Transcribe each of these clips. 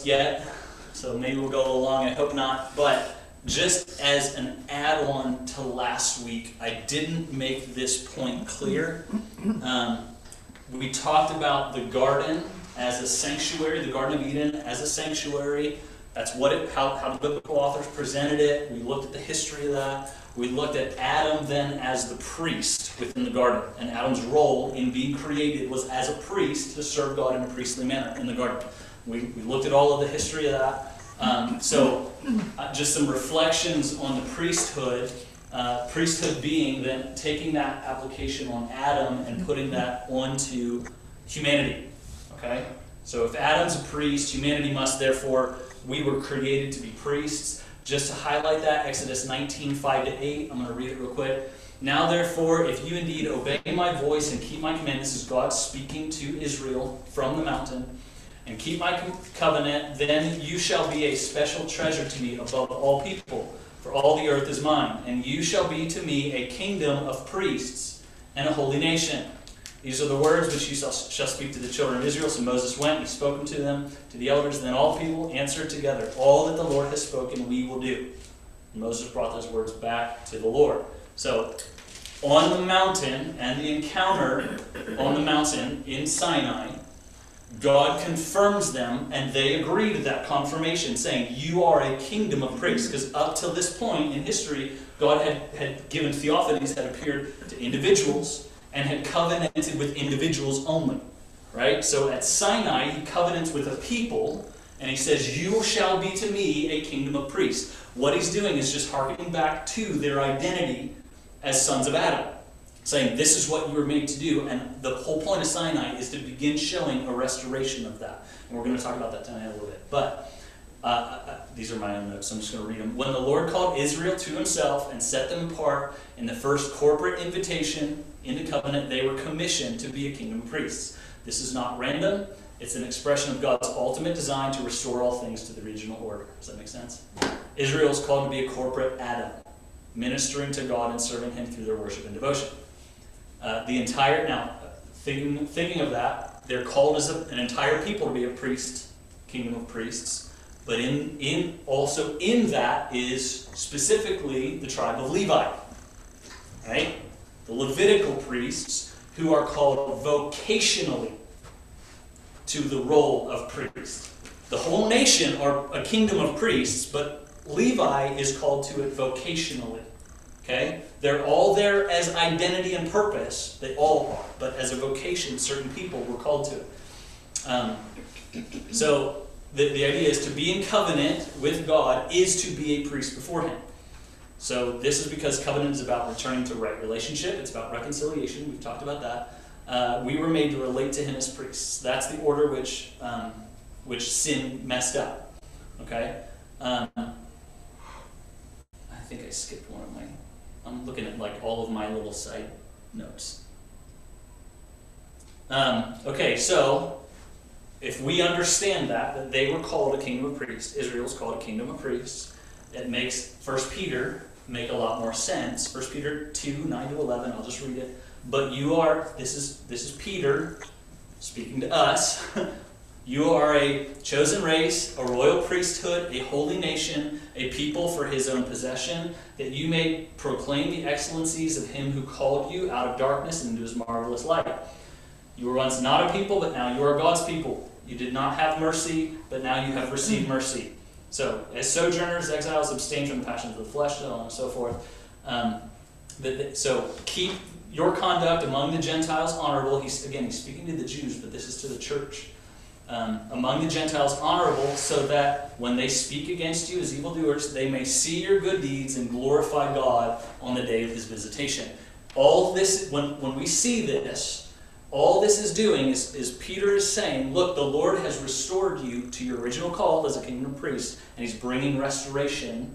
yet, so maybe we'll go along, I hope not. But just as an add-on to last week, I didn't make this point clear. We talked about the garden as a sanctuary, the Garden of Eden as a sanctuary. That's how the biblical authors presented it. We looked at the history of that. We looked at Adam then as the priest within the garden. And Adam's role in being created was as a priest to serve God in a priestly manner in the garden. We looked at all of the history of that. Just some reflections on the priesthood. Priesthood being then taking that application on Adam and putting that onto humanity. Okay? So if Adam's a priest, humanity must therefore, we were created to be priests. Just to highlight that, Exodus 19, 5-8, I'm going to read it real quick. Now therefore, if you indeed obey my voice and keep my command, this is God speaking to Israel from the mountain, and keep my covenant, then you shall be a special treasure to me above all people, for all the earth is mine, and you shall be to me a kingdom of priests and a holy nation. These are the words which you shall speak to the children of Israel. So Moses went, and he spoke them to them, to the elders, and then all the people answered together, all that the Lord has spoken we will do. And Moses brought those words back to the Lord. So on the mountain, and the encounter on the mountain in Sinai, God confirms them, and they agree to that confirmation, saying, you are a kingdom of priests. Because up till this point in history, God had given theophanies that appeared to individuals, and had covenanted with individuals only. Right? So at Sinai, he covenants with a people, and he says, you shall be to me a kingdom of priests. What he's doing is just harkening back to their identity as sons of Adam. Saying, this is what you were made to do, and the whole point of Sinai is to begin showing a restoration of that. And we're going to talk about that tonight a little bit. But these are my own notes, so I'm just going to read them. When the Lord called Israel to himself and set them apart in the first corporate invitation into covenant, they were commissioned to be a kingdom of priests. This is not random. It's an expression of God's ultimate design to restore all things to the original order. Does that make sense? Israel is called to be a corporate Adam, ministering to God and serving him through their worship and devotion. Thinking of that, they're called as an entire people to be a priest, kingdom of priests. But also in that is specifically the tribe of Levi. Right? The Levitical priests, who are called vocationally to the role of priest. The whole nation are a kingdom of priests, but Levi is called to it vocationally. Okay? They're all there as identity and purpose. They all are. But as a vocation, certain people were called to it. So the idea is to be in covenant with God is to be a priest before him. So this is because covenant is about returning to right relationship. It's about reconciliation. We've talked about that. We were made to relate to him as priests. That's the order which sin messed up. Okay? I think I skipped one of my... I'm looking at like all of my little side notes. Okay, so if we understand that they were called a kingdom of priests, Israel's called a kingdom of priests, it makes 1 Peter make a lot more sense. 1 Peter 2, 9-11, I'll just read it. But you are, this is Peter speaking to us. You are a chosen race, a royal priesthood, a holy nation, a people for his own possession, that you may proclaim the excellencies of him who called you out of darkness into his marvelous light. You were once not a people, but now you are God's people. You did not have mercy, but now you have received mercy. So, as sojourners, exiles, abstain from the passions of the flesh, so on and so forth. So, keep your conduct among the Gentiles honorable. He's speaking to the Jews, but this is to the church. Among the Gentiles honorable, so that when they speak against you as evildoers, they may see your good deeds and glorify God on the day of his visitation. All this, when we see this, all this is doing is Peter is saying, look, the Lord has restored you to your original call as a kingdom priest, and he's bringing restoration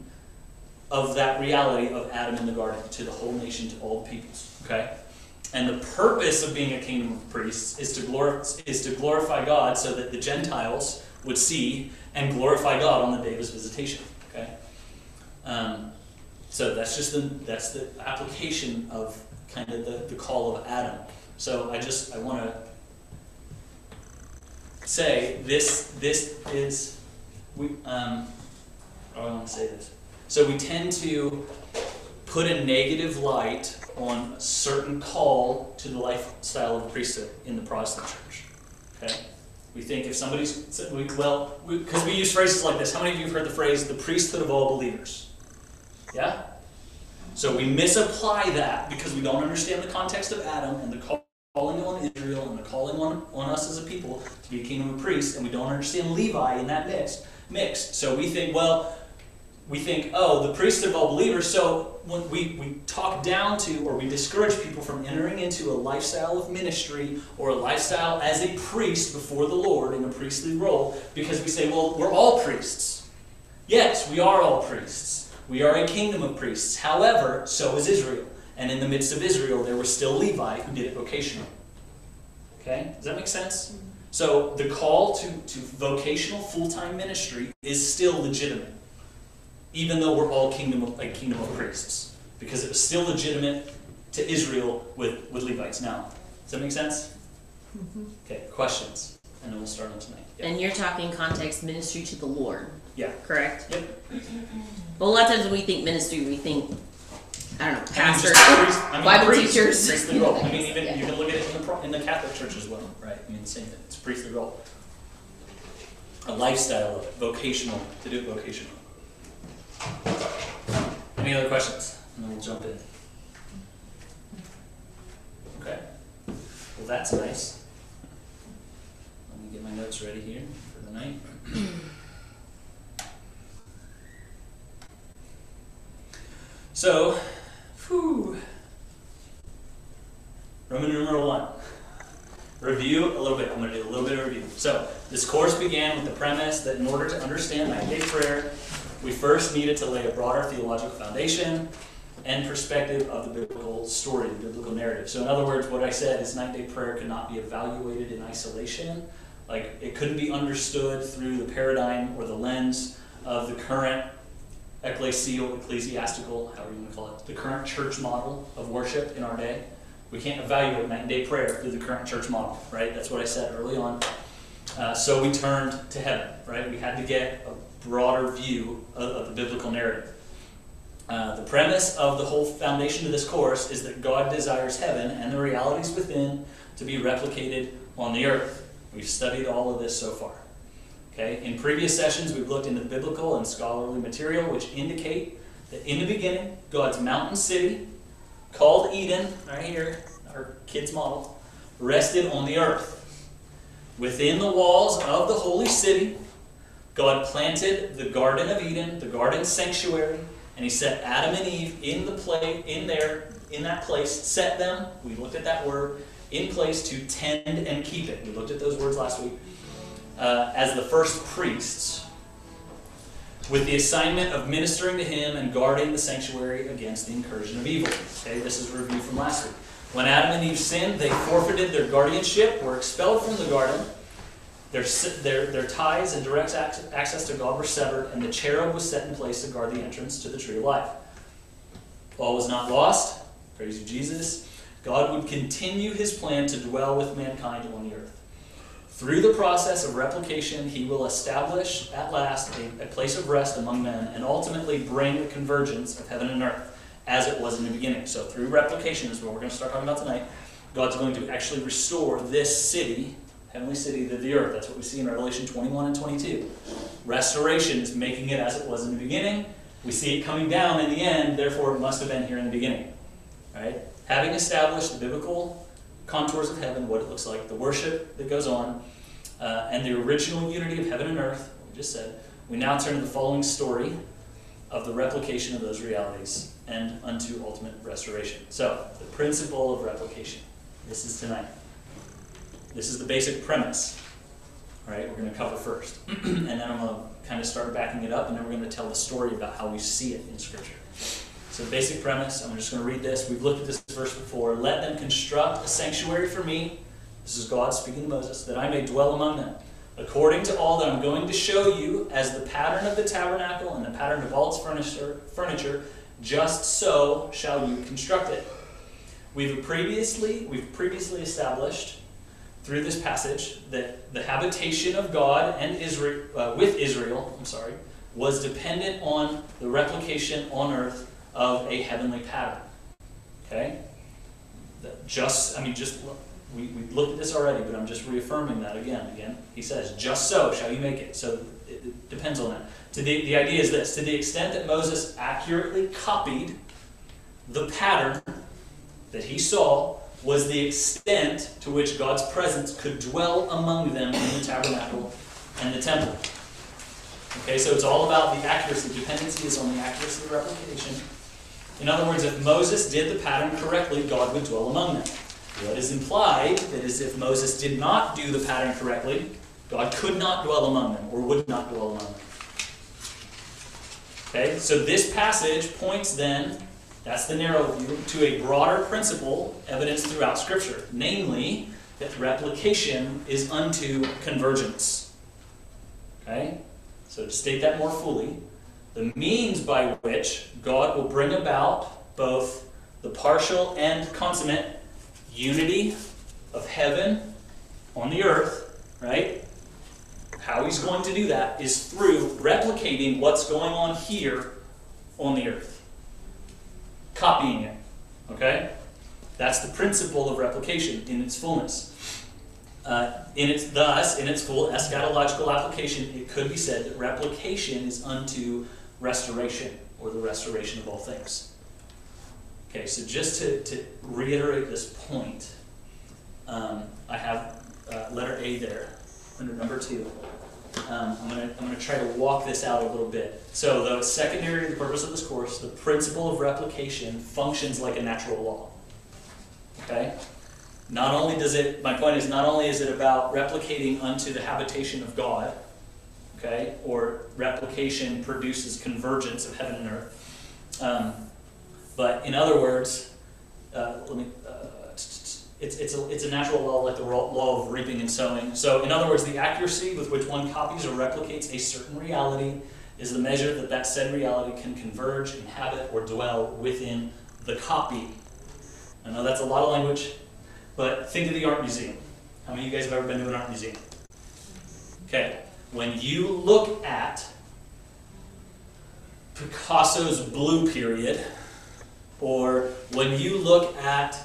of that reality of Adam in the garden to the whole nation, to all the peoples. Okay? And the purpose of being a kingdom of priests is to glorify God so that the Gentiles would see and glorify God on the day of his visitation. Okay? So that's the application of kind of the call of Adam. So I want to say this is how do I want to say this? So we tend to put a negative light on a certain call to the lifestyle of priesthood in the Protestant church. Okay? We think if somebody's, because we use phrases like this. How many of you have heard the phrase, the priesthood of all believers? Yeah? So we misapply that because we don't understand the context of Adam and the calling on Israel and the calling on us as a people to be a kingdom of priests, and we don't understand Levi in that mix. So we think, oh, the priesthood of all believers, so when we talk down to or we discourage people from entering into a lifestyle of ministry or a lifestyle as a priest before the Lord in a priestly role because we say, well, we're all priests. Yes, we are all priests. We are a kingdom of priests. However, so is Israel. And in the midst of Israel, there was still Levi who did it vocationally. Okay? Does that make sense? So the call to vocational full-time ministry is still legitimate, even though we're all a kingdom of priests, because it was still legitimate to Israel with Levites. Now, does that make sense? Mm-hmm. Okay, questions, and then we'll start on tonight. Yep. And you're talking context ministry to the Lord. Yeah. Correct? Yep. But a lot of times when we think ministry, we think, I don't know, pastors, Bible teachers. Priestly role. I mean, even you can look at it in the Catholic Church as well, right? I mean, the same thing. It's a priestly role. A lifestyle of it, vocational, to do it vocational. Any other questions? And then we'll jump in. Okay. Well, that's nice. Let me get my notes ready here for the night. So, Roman numeral 1. Review a little bit. I'm going to do a little bit of review. So, this course began with the premise that in order to understand 9-day prayer, we first needed to lay a broader theological foundation and perspective of the biblical story, the biblical narrative. So in other words, what I said is 9-day prayer could not be evaluated in isolation. Like, it couldn't be understood through the paradigm or the lens of the current ecclesiastical, however you want to call it, the current church model of worship in our day. We can't evaluate 9-day prayer through the current church model, right? That's what I said early on. So we turned to heaven, right? We had to get a broader view of the biblical narrative. The premise of the whole foundation of this course is that God desires heaven and the realities within to be replicated on the earth. We've studied all of this so far. Okay? In previous sessions, we've looked into biblical and scholarly material which indicate that in the beginning, God's mountain city, called Eden, right here, our kids' model, rested on the earth. Within the walls of the holy city, God planted the Garden of Eden, the garden sanctuary, and He set Adam and Eve in that place, set them, we looked at that word, in place to tend and keep it. We looked at those words last week. As the first priests, with the assignment of ministering to Him and guarding the sanctuary against the incursion of evil. Okay, this is a review from last week. When Adam and Eve sinned, they forfeited their guardianship, were expelled from the garden. Their ties and direct access to God were severed, and the cherub was set in place to guard the entrance to the tree of life. All was not lost. Praise you, Jesus. God would continue His plan to dwell with mankind on the earth. Through the process of replication, He will establish at last a place of rest among men and ultimately bring the convergence of heaven and earth as it was in the beginning. So through replication is what we're going to start talking about tonight. God's going to actually restore this city, heavenly city, to the earth. That's what we see in Revelation 21 and 22. Restoration is making it as it was in the beginning. We see it coming down in the end, therefore it must have been here in the beginning. Right? Having established the biblical contours of heaven, what it looks like, the worship that goes on, and the original unity of heaven and earth, what we just said, we now turn to the following story of the replication of those realities and unto ultimate restoration. So, the principle of replication. This is tonight. This is the basic premise. All right, we're going to cover first. And then I'm going to kind of start backing it up, and then we're going to tell the story about how we see it in Scripture. So basic premise, I'm just going to read this. We've looked at this verse before. Let them construct a sanctuary for me. This is God speaking to Moses, that I may dwell among them. According to all that I'm going to show you as the pattern of the tabernacle and the pattern of all its furniture, just so shall you construct it. We've previously established through this passage that the habitation of God and Israel, with Israel, was dependent on the replication on earth of a heavenly pattern. Okay? We looked at this already, but I'm just reaffirming that again. He says, just so shall you make it. So it depends on that. The idea is this: to the extent that Moses accurately copied the pattern that he saw, was the extent to which God's presence could dwell among them in the tabernacle and the temple. Okay, so it's all about the accuracy. Dependency is on the accuracy of replication. In other words, if Moses did the pattern correctly, God would dwell among them. What is implied that is if Moses did not do the pattern correctly, God could not dwell among them, or would not dwell among them. Okay, so this passage points then, that's the narrow view, to a broader principle evidenced throughout Scripture, namely that replication is unto convergence. Okay, so to state that more fully, the means by which God will bring about both the partial and consummate unity of heaven on the earth, right? How he's going to do that is through replicating what's going on here on the earth. Copying it. Okay? That's the principle of replication in its fullness. In its full eschatological application, it could be said that replication is unto restoration, or the restoration of all things. Okay, so just to reiterate this point, I have letter A there, under number 2. I'm going to try to walk this out a little bit. So, though it's secondary to the purpose of this course, the principle of replication functions like a natural law. Okay? My point is, not only is it about replicating unto the habitation of God, okay, or replication produces convergence of heaven and earth, but in other words, it's a natural law like the law of reaping and sowing. So in other words, the accuracy with which one copies or replicates a certain reality is the measure that said reality can converge, inhabit, or dwell within the copy. I know that's a lot of language, but think of the art museum. How many of you guys have ever been to an art museum? Okay, when you look at Picasso's Blue Period, or when you look at,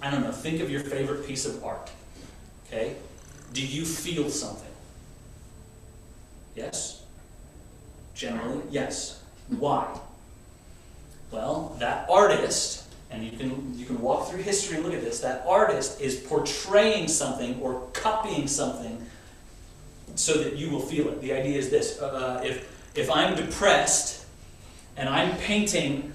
I don't know, think of your favorite piece of art. Okay? Do you feel something? Yes? Generally, yes. Why? Well, that artist, and you can walk through history and look at this, that artist is portraying something or copying something so that you will feel it. The idea is this: if I'm depressed and I'm painting,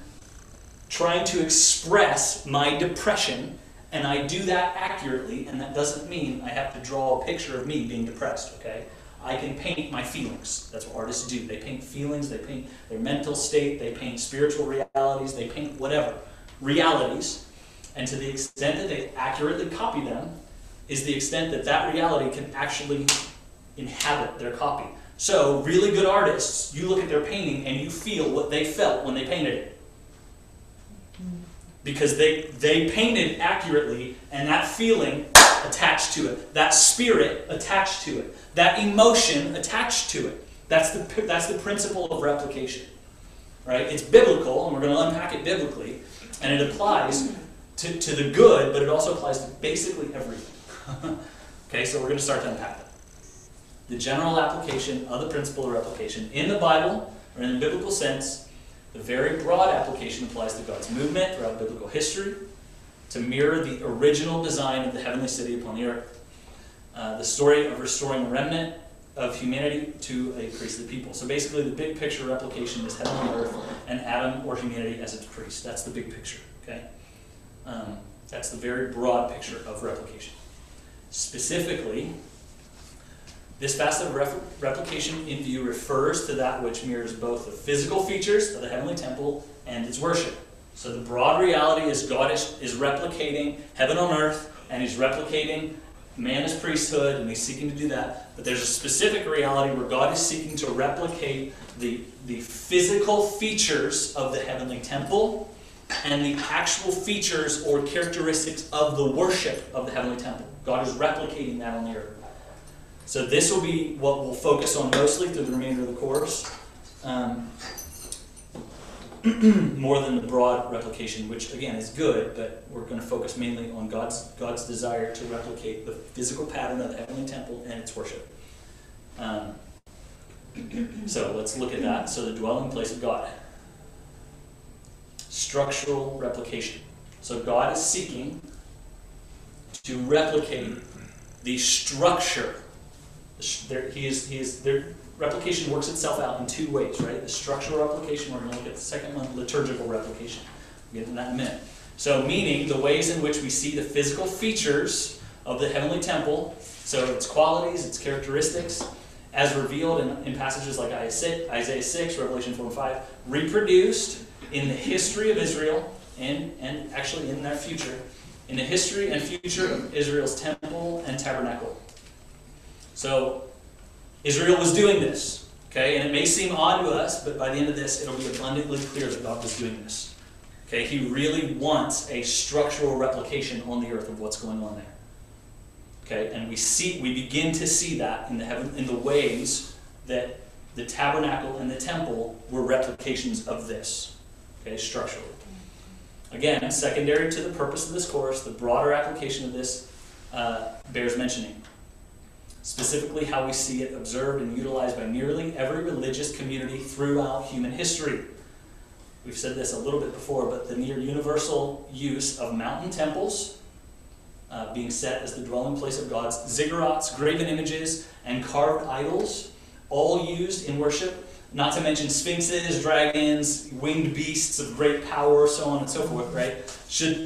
trying to express my depression, and I do that accurately, and that doesn't mean I have to draw a picture of me being depressed, okay? I can paint my feelings. That's what artists do. They paint feelings, they paint their mental state, they paint spiritual realities, they paint whatever realities, and to the extent that they accurately copy them is the extent that that reality can actually inhabit their copy. So, really good artists, you look at their painting and you feel what they felt when they painted it. Because they painted accurately, and that feeling attached to it, that spirit attached to it, that emotion attached to it. That's the principle of replication, right? It's biblical, and we're going to unpack it biblically, and it applies to the good, but it also applies to basically everything. Okay, so we're going to start to unpack it. The general application of the principle of replication in the Bible, or in the biblical sense. The very broad application applies to God's movement throughout biblical history to mirror the original design of the heavenly city upon the earth. The story of restoring a remnant of humanity to a priestly people. So basically the big picture replication is heaven and earth and Adam or humanity as its priest. That's the big picture. Okay? That's the very broad picture of replication. Specifically, this facet of replication in view refers to that which mirrors both the physical features of the heavenly temple and its worship. So the broad reality is God is replicating heaven on earth, and he's replicating man as priesthood, and he's seeking to do that. But there's a specific reality where God is seeking to replicate the physical features of the heavenly temple and the actual features or characteristics of the worship of the heavenly temple. God is replicating that on the earth. So this will be what we'll focus on mostly through the remainder of the course. More than the broad replication, which again is good, but we're going to focus mainly on God's desire to replicate the physical pattern of the heavenly temple and its worship. So let's look at that. So the dwelling place of God. Structural replication. So God is seeking to replicate the structure. Replication works itself out in two ways, right? The structural replication, we're going to look at the second one, liturgical replication. We'll get into that in a minute. So meaning the ways in which we see the physical features of the heavenly temple, so its qualities, its characteristics, as revealed in passages like Isaiah 6, Revelation 4 and 5, reproduced in the history of Israel and actually in their future, in the history and future of Israel's temple and tabernacle. So Israel was doing this, okay? And it may seem odd to us, but by the end of this, it'll be abundantly clear that God was doing this. Okay? He really wants a structural replication on the earth of what's going on there. Okay? And we begin to see that in the ways that the tabernacle and the temple were replications of this, okay, structurally. Again, secondary to the purpose of this course, the broader application of this bears mentioning. Specifically how we see it observed and utilized by nearly every religious community throughout human history. We've said this a little bit before, but the near universal use of mountain temples being set as the dwelling place of gods, ziggurats, graven images, and carved idols, all used in worship, not to mention sphinxes, dragons, winged beasts of great power, so on and so forth, right?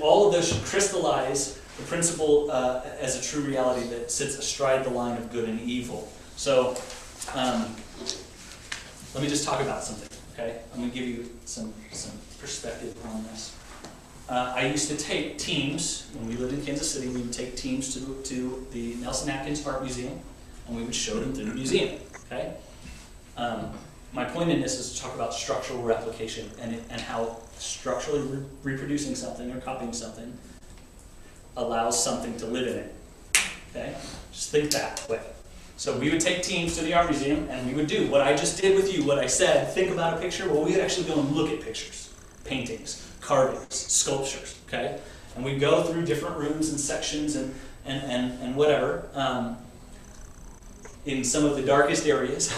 All of those should crystallize the principle as a true reality that sits astride the line of good and evil. So, let me just talk about something, okay? I'm going to give you some perspective on this. I used to take teams, when we lived in Kansas City, we would take teams to the Nelson Atkins Art Museum, and we would show them through the museum, okay? My point in this is to talk about structural replication and how structurally reproducing something or copying something allows something to live in it. Okay? Just think that way. So we would take teams to the art museum and we would do what I just did with you, what I said, think about a picture. Well, we would actually go and look at pictures, paintings, carvings, sculptures, okay? And we'd go through different rooms and sections and whatever in some of the darkest areas.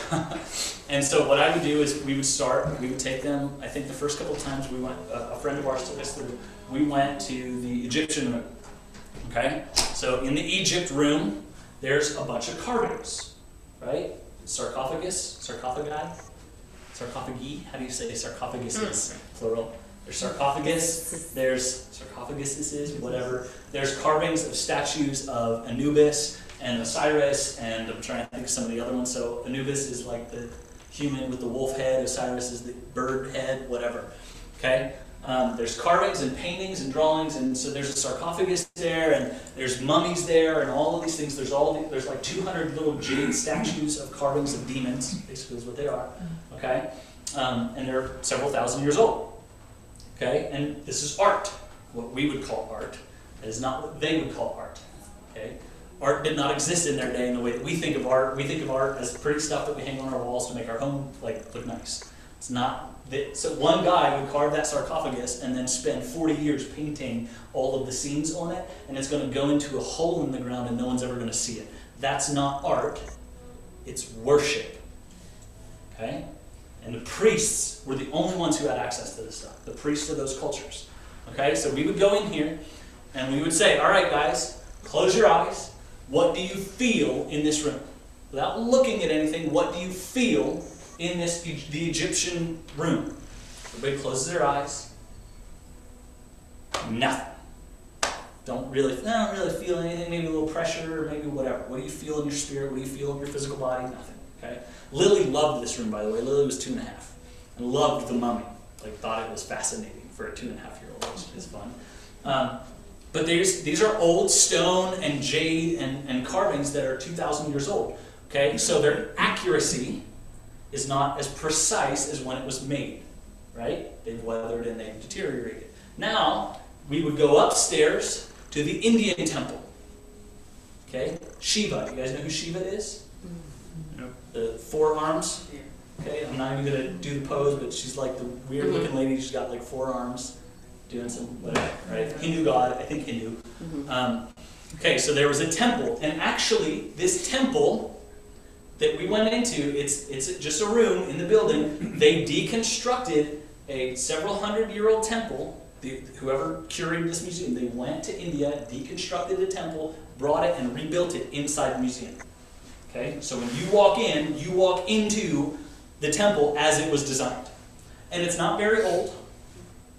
And so what I would do is we would take them, I think the first couple of times we went, a friend of ours took us through, we went to the Egyptian room. Okay, so in the Egypt room, there's a bunch of carvings, right? Sarcophagi. How do you say sarcophaguses? Plural. There's sarcophagus. There's sarcophaguses, whatever. There's carvings of statues of Anubis and Osiris, and I'm trying to think of some of the other ones. So Anubis is like the human with the wolf head. Osiris is the bird head, whatever. Okay. There's carvings and paintings and drawings, and so there's a sarcophagus there, and there's mummies there, and all of these things. There's like 200 little jade statues of carvings of demons, basically is what they are. Okay, and they're several thousand years old. Okay, and this is art, what we would call art. It is not what they would call art. Okay, art did not exist in their day in the way that we think of art. We think of art as pretty stuff that we hang on our walls to make our home look nice. It's not. So one guy would carve that sarcophagus and then spend 40 years painting all of the scenes on it, and it's going to go into a hole in the ground and no one's ever going to see it. That's not art, it's worship. Okay? And the priests were the only ones who had access to this stuff, the priests of those cultures. Okay? So we would go in here and we would say, all right guys, close your eyes. What do you feel in this room? Without looking at anything, what do you feel in the Egyptian room? Everybody closes their eyes. Nothing. Don't really feel anything. Maybe a little pressure, maybe whatever. What do you feel in your spirit? What do you feel in your physical body? Nothing. Okay. Lily loved this room, by the way. Lily was 2.5 and loved the mummy. Thought it was fascinating for a 2.5-year-old. It's fun. But these are old stone and jade and carvings that are 2,000 years old. Okay, so their accuracy is not as precise as when it was made, right? They've weathered and they've deteriorated. Now, we would go upstairs to the Indian temple. Okay? Shiva. You guys know who Shiva is? The 4 arms. Okay? I'm not even going to do the pose, but she's like the weird-looking lady. She's got like 4 arms, doing some whatever, right? Hindu god, I think Hindu. Okay, so there was a temple, and actually, this temple that we went into, it's just a room in the building. They deconstructed a several hundred-year-old temple. Whoever curated this museum, they went to India, deconstructed the temple, brought it, and rebuilt it inside the museum. Okay, so when you walk into the temple as it was designed. And it's not very old.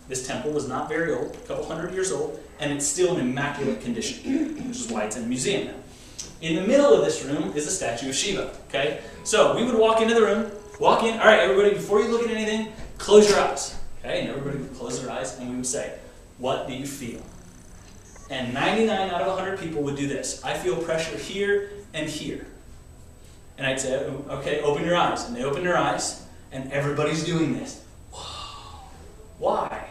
This temple is not very old, a couple hundred years old, and it's still in immaculate condition, which is why it's in a museum now. In the middle of this room is a statue of Shiva. Okay, so we would walk into the room, walk in. All right, everybody, before you look at anything, close your eyes. Okay, and everybody would close their eyes, and we would say, "What do you feel?" And 99 out of 100 people would do this. I feel pressure here and here. And I'd say, okay, open your eyes. And they open their eyes, and everybody's doing this. Whoa. Why?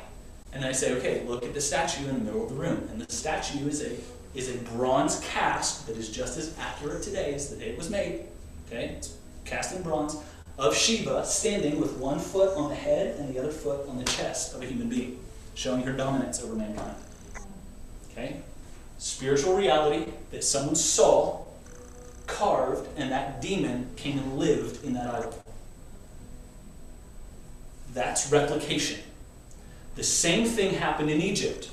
And I say, okay, look at the statue in the middle of the room. And the statue is a bronze cast that is just as accurate today as the day it was made. Okay, it's cast in bronze of Shiva standing with one foot on the head and the other foot on the chest of a human being, showing her dominance over mankind. Okay? Spiritual reality that someone saw, carved, and that demon came and lived in that idol. That's replication. The same thing happened in Egypt.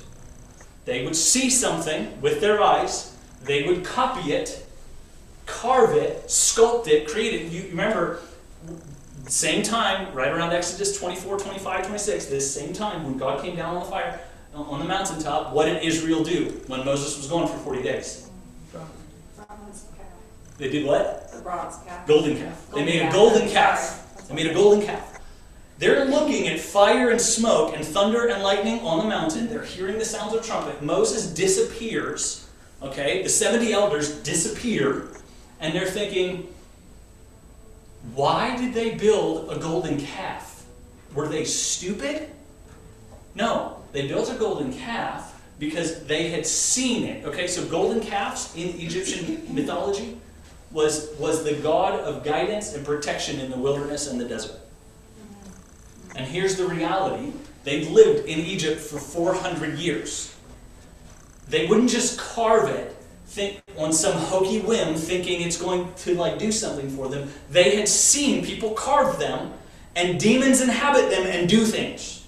They would see something with their eyes, they would copy it, carve it, sculpt it, create it. You remember, same time, right around Exodus 24, 25, 26, this same time when God came down on the fire, on the mountaintop, what did Israel do when Moses was gone for 40 days? They did what? The bronze calf. Golden calf. They made a golden calf. They made a golden calf. They're looking at fire and smoke and thunder and lightning on the mountain. They're hearing the sounds of trumpet. Moses disappears. Okay? The 70 elders disappear. And they're thinking, why did they build a golden calf? Were they stupid? No. They built a golden calf because they had seen it. Okay, so golden calves in Egyptian mythology was the god of guidance and protection in the wilderness and the desert. And here's the reality. They'd lived in Egypt for 400 years. They wouldn't just carve it on some hokey whim thinking it's going to do something for them. They had seen people carve them and demons inhabit them and do things.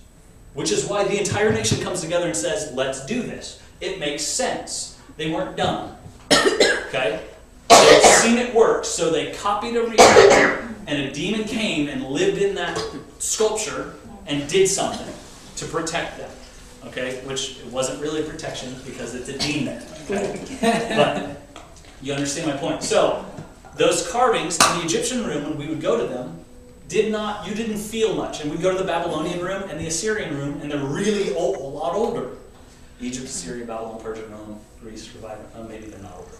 Which is why the entire nation comes together and says, let's do this. It makes sense. They weren't dumb. Okay? They'd seen it work, so they copied a reality, and a demon came and lived in that sculpture and did something to protect them. Okay? Which it wasn't really protection because it's a demon. Okay? But you understand my point. So, those carvings in the Egyptian room, when we would go to them, you didn't feel much. And we go to the Babylonian room and the Assyrian room, and they're really old, a lot older. Egypt, Assyria, Babylon, Persia, Rome, Greece, maybe they're not older.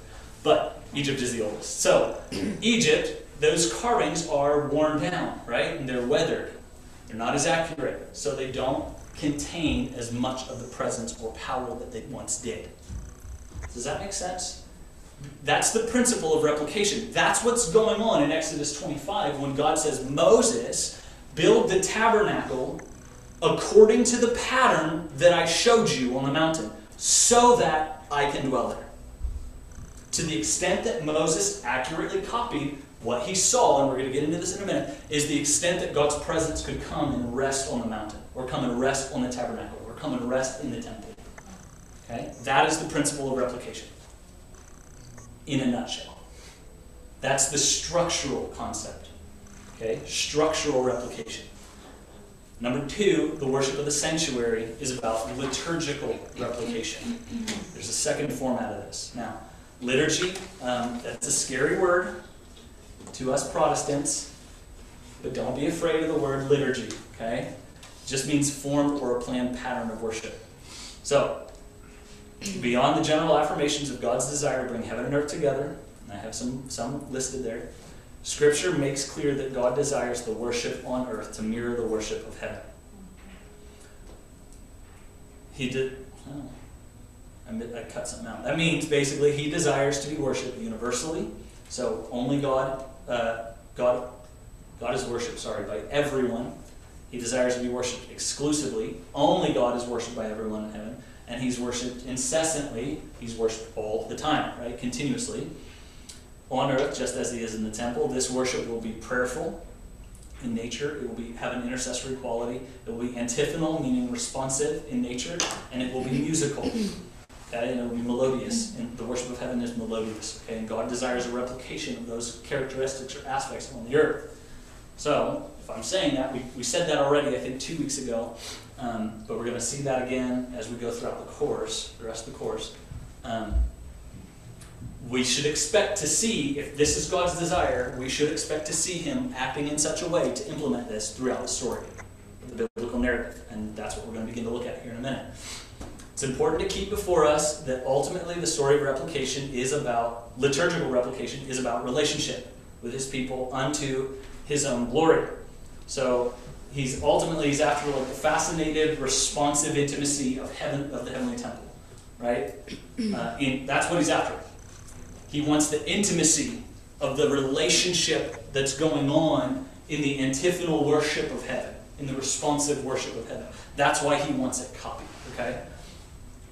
But Egypt is the oldest. So, Egypt, those carvings are worn down, right? And they're weathered. They're not as accurate. So they don't contain as much of the presence or power that they once did. Does that make sense? That's the principle of replication. That's what's going on in Exodus 25 when God says, Moses, build the tabernacle according to the pattern that I showed you on the mountain, so that I can dwell there. To the extent that Moses accurately copied what he saw, and we're going to get into this in a minute, is the extent that God's presence could come and rest on the mountain, or come and rest on the tabernacle, or come and rest in the temple. Okay? That is the principle of replication. In a nutshell. That's the structural concept. Okay? Structural replication. Number 2, the worship of the sanctuary is about liturgical replication. There's a second format of this. Now, liturgy, that's a scary word to us Protestants, but don't be afraid of the word liturgy. Okay? It just means formed or a planned pattern of worship. So, beyond the general affirmations of God's desire to bring heaven and earth together, and I have some listed there, Scripture makes clear that God desires the worship on earth to mirror the worship of heaven. He did. Oh, I cut something out. That means basically he desires to be worshipped universally. So only God is worshipped, by everyone. He desires to be worshipped exclusively. Only God is worshipped by everyone in heaven. And he's worshipped incessantly. He's worshipped all the time, right? Continuously. On earth, just as he is in the temple, this worship will be prayerful in nature. It will have an intercessory quality. It will be antiphonal, meaning responsive in nature. And it will be musical. Okay, and it will be melodious. And the worship of heaven is melodious. Okay, and God desires a replication of those characteristics or aspects on the earth. So, if I'm saying that, we said that already, I think 2 weeks ago, but we're going to see that again as we go throughout the rest of the course. We should expect to see, if this is God's desire, we should expect to see him acting in such a way to implement this throughout the story, the biblical narrative, and that's what we're going to begin to look at here in a minute. It's important to keep before us that ultimately the story of replication is about, liturgical replication is about relationship with his people unto his own glory. So he's after like the fascinated, responsive intimacy of heaven, of the heavenly temple, right? That's what he's after. He wants the intimacy of the relationship that's going on in the antiphonal worship of heaven, in the responsive worship of heaven. That's why he wants it copied, okay?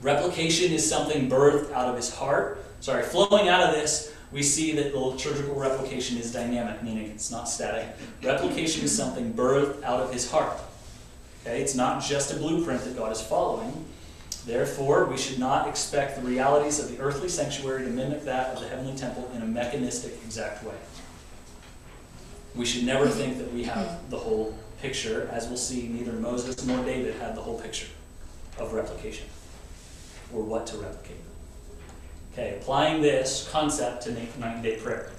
Replication is something birthed out of his heart. Flowing out of this, we see that the liturgical replication is dynamic, meaning it's not static. Replication is something birthed out of his heart. Okay? It's not just a blueprint that God is following. Therefore, we should not expect the realities of the earthly sanctuary to mimic that of the heavenly temple in a mechanistic, exact way. We should never think that we have the whole picture. As we'll see, neither Moses nor David had the whole picture of replication, or what to replicate. Okay, applying this concept to night and day prayer,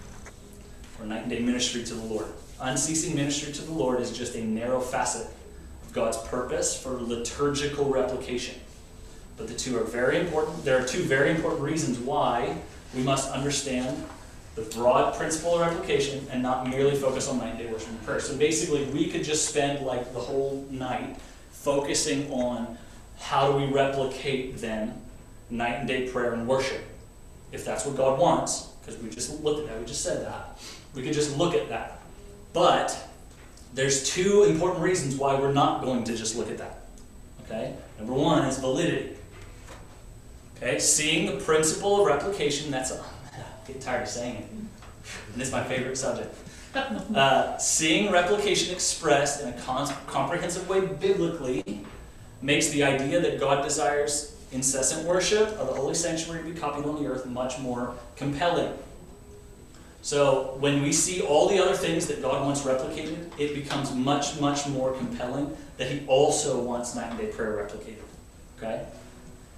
or night and day ministry to the Lord. Unceasing ministry to the Lord is just a narrow facet of God's purpose for liturgical replication. But the two are very important. There are two very important reasons why we must understand the broad principle of replication and not merely focus on night and day worship and prayer. So basically, we could just spend like the whole night focusing on how do we replicate then night and day prayer and worship. If that's what God wants, because we just looked at that, we just said that. We could just look at that. But there's two important reasons why we're not going to just look at that. Okay? Number one is validity. Okay? Seeing the principle of replication, I'm getting tired of saying it. And it's my favorite subject. Seeing replication expressed in a comprehensive way biblically makes the idea that God desires incessant worship of the holy sanctuary to be copied on the earth much more compelling. So when we see all the other things that God wants replicated, it becomes much, much more compelling that he also wants night and day prayer replicated. Okay?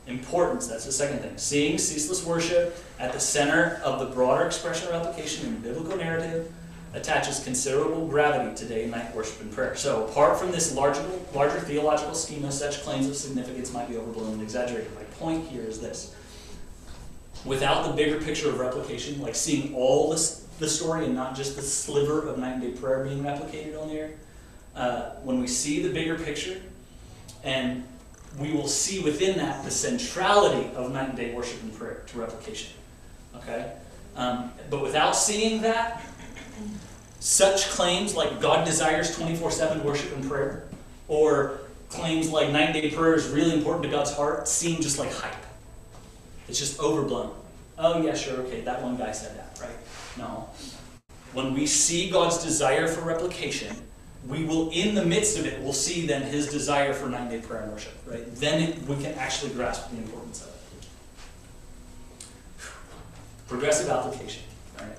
Importance, that's the second thing. Seeing ceaseless worship at the center of the broader expression of replication in the biblical narrative attaches considerable gravity to day and night worship and prayer. So apart from this larger theological schema, such claims of significance might be overblown and exaggerated. My point here is this. Without the bigger picture of replication, like seeing all the story and not just the sliver of night and day prayer being replicated on the earth, when we see the bigger picture, and we will see within that the centrality of night and day worship and prayer to replication. Okay? But without seeing that, such claims like God desires 24/7 worship and prayer, or claims like night and day prayer is really important to God's heart, seem just like hype. It's just overblown. Oh yeah, sure, okay, that one guy said that, right? No. When we see God's desire for replication, we will, in the midst of it, we'll see then his desire for night and day prayer and worship, right? Then we can actually grasp the importance of it. Progressive application, all right?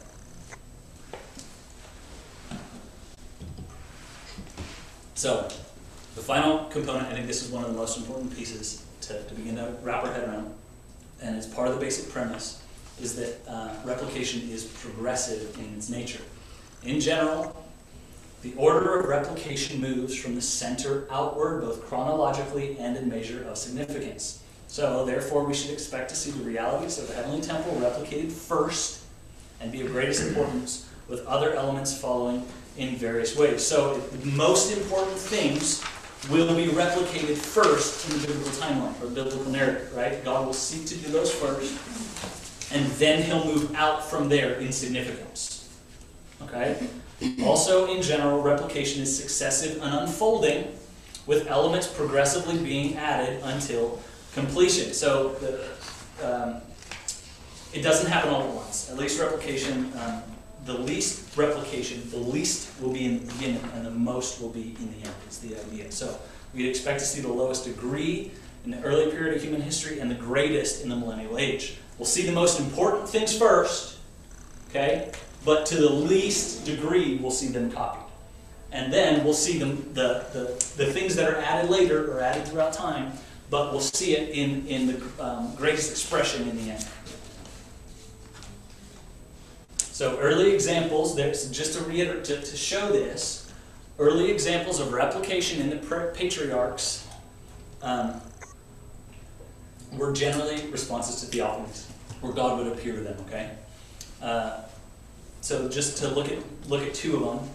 So, the final component, I think this is one of the most important pieces to begin to wrap our head around, and it's part of the basic premise, is that replication is progressive in its nature. In general, the order of replication moves from the center outward, both chronologically and in measure of significance. So, therefore, we should expect to see the realities of the heavenly temple replicated first and be of greatest importance, with other elements following in various ways. So, the most important things will be replicated first in the biblical timeline, or the biblical narrative, right? God will seek to do those first, and then he'll move out from there in significance. Okay? Also, in general, replication is successive and unfolding, with elements progressively being added until completion. So, it doesn't happen all at once. At least replication, the least replication, the least will be in the beginning, and the most will be in the end, is the idea. So, we'd expect to see the lowest degree in the early period of human history and the greatest in the millennial age. We'll see the most important things first, okay? But to the least degree, we'll see them copied. And then we'll see the things that are added later, or added throughout time, but we'll see it in the greatest expression in the end. So early examples, there's just to reiterate, to show this, early examples of replication in the patriarchs were generally responses to theophanies, where God would appear to them, okay? So just to look at two of them,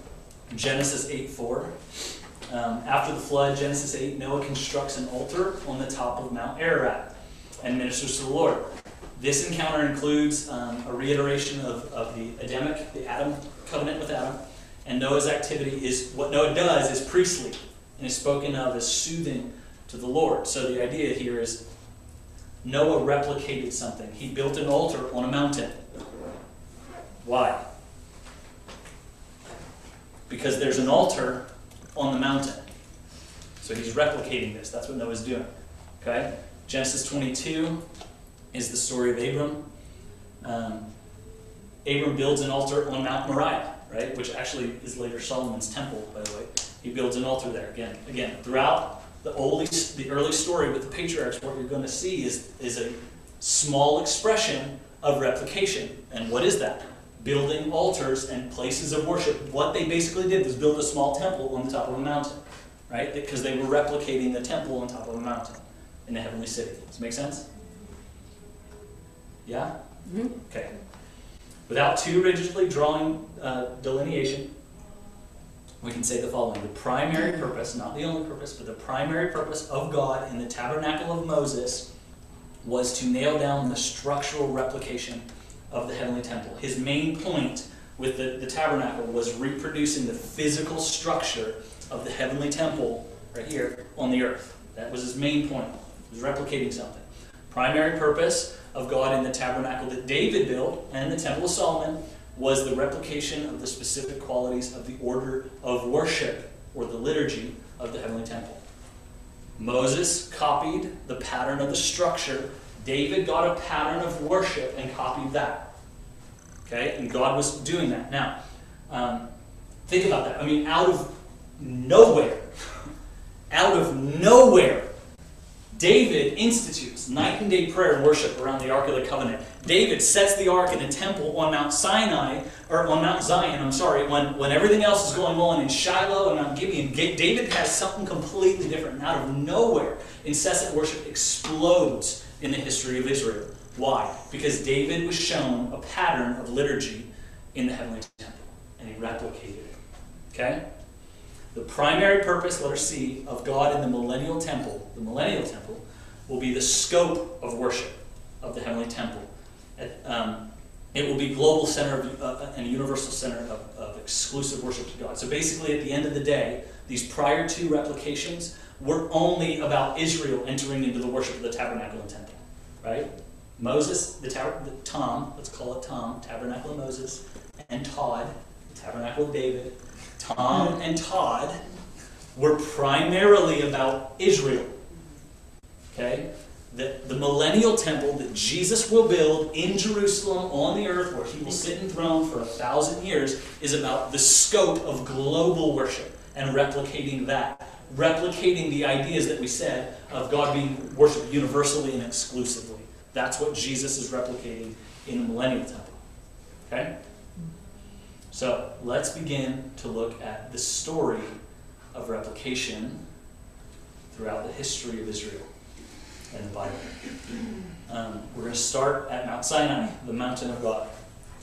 Genesis 8:4. After the flood, Genesis 8, Noah constructs an altar on the top of Mount Ararat and ministers to the Lord. This encounter includes a reiteration of the Adam covenant with Adam, and Noah's activity is, what Noah does is priestly, and is spoken of as soothing to the Lord. So the idea here is Noah replicated something. He built an altar on a mountain. Why? Because there's an altar on the mountain. So he's replicating this. That's what Noah's doing. Okay? Genesis 22 is the story of Abram. Abram builds an altar on Mount Moriah, right? Which actually is later Solomon's temple, by the way. He builds an altar there. Again, throughout the early story with the patriarchs, what you're going to see is a small expression of replication. And what is that? Building altars and places of worship. What they basically did was build a small temple on the top of a mountain, right? Because they were replicating the temple on top of a mountain in the heavenly city. Does it make sense? Yeah? Mm-hmm. Okay. Without too rigidly drawing delineation, we can say the following. The primary purpose, not the only purpose, but the primary purpose of God in the tabernacle of Moses was to nail down the structural replication of the heavenly temple. His main point with the tabernacle was reproducing the physical structure of the heavenly temple right here on the earth. That was his main point. He was replicating something. Primary purpose of God in the tabernacle that David built and the temple of Solomon was the replication of the specific qualities of the order of worship, or the liturgy, of the heavenly temple. Moses copied the pattern of the structure. David got a pattern of worship and copied that. Okay? And God was doing that. Now, think about that. I mean, out of nowhere, David institutes night and day prayer and worship around the Ark of the Covenant. David sets the Ark in a temple on Mount Zion, when everything else is going on in Shiloh and Mount Gibeon. David has something completely different. And out of nowhere, incessant worship explodes in the history of Israel. Why? Because David was shown a pattern of liturgy in the heavenly temple, and he replicated it. Okay? The primary purpose, letter C, of God in the millennial temple will be the scope of worship of the heavenly temple. It will be global center and universal center of exclusive worship to God. So basically, at the end of the day, these prior two replications were only about Israel entering into the worship of the tabernacle and temple. Right? Moses, Tom, let's call it Tom, tabernacle of Moses, and Todd, the tabernacle of David. Tom and Todd were primarily about Israel. Okay? The millennial temple that Jesus will build in Jerusalem on the earth, where he will sit enthroned for 1,000 years, is about the scope of global worship and replicating that. Replicating the ideas that we said of God being worshipped universally and exclusively. That's what Jesus is replicating in the millennial temple. Okay? So, let's begin to look at the story of replication throughout the history of Israel and the Bible. We're going to start at Mount Sinai, the mountain of God.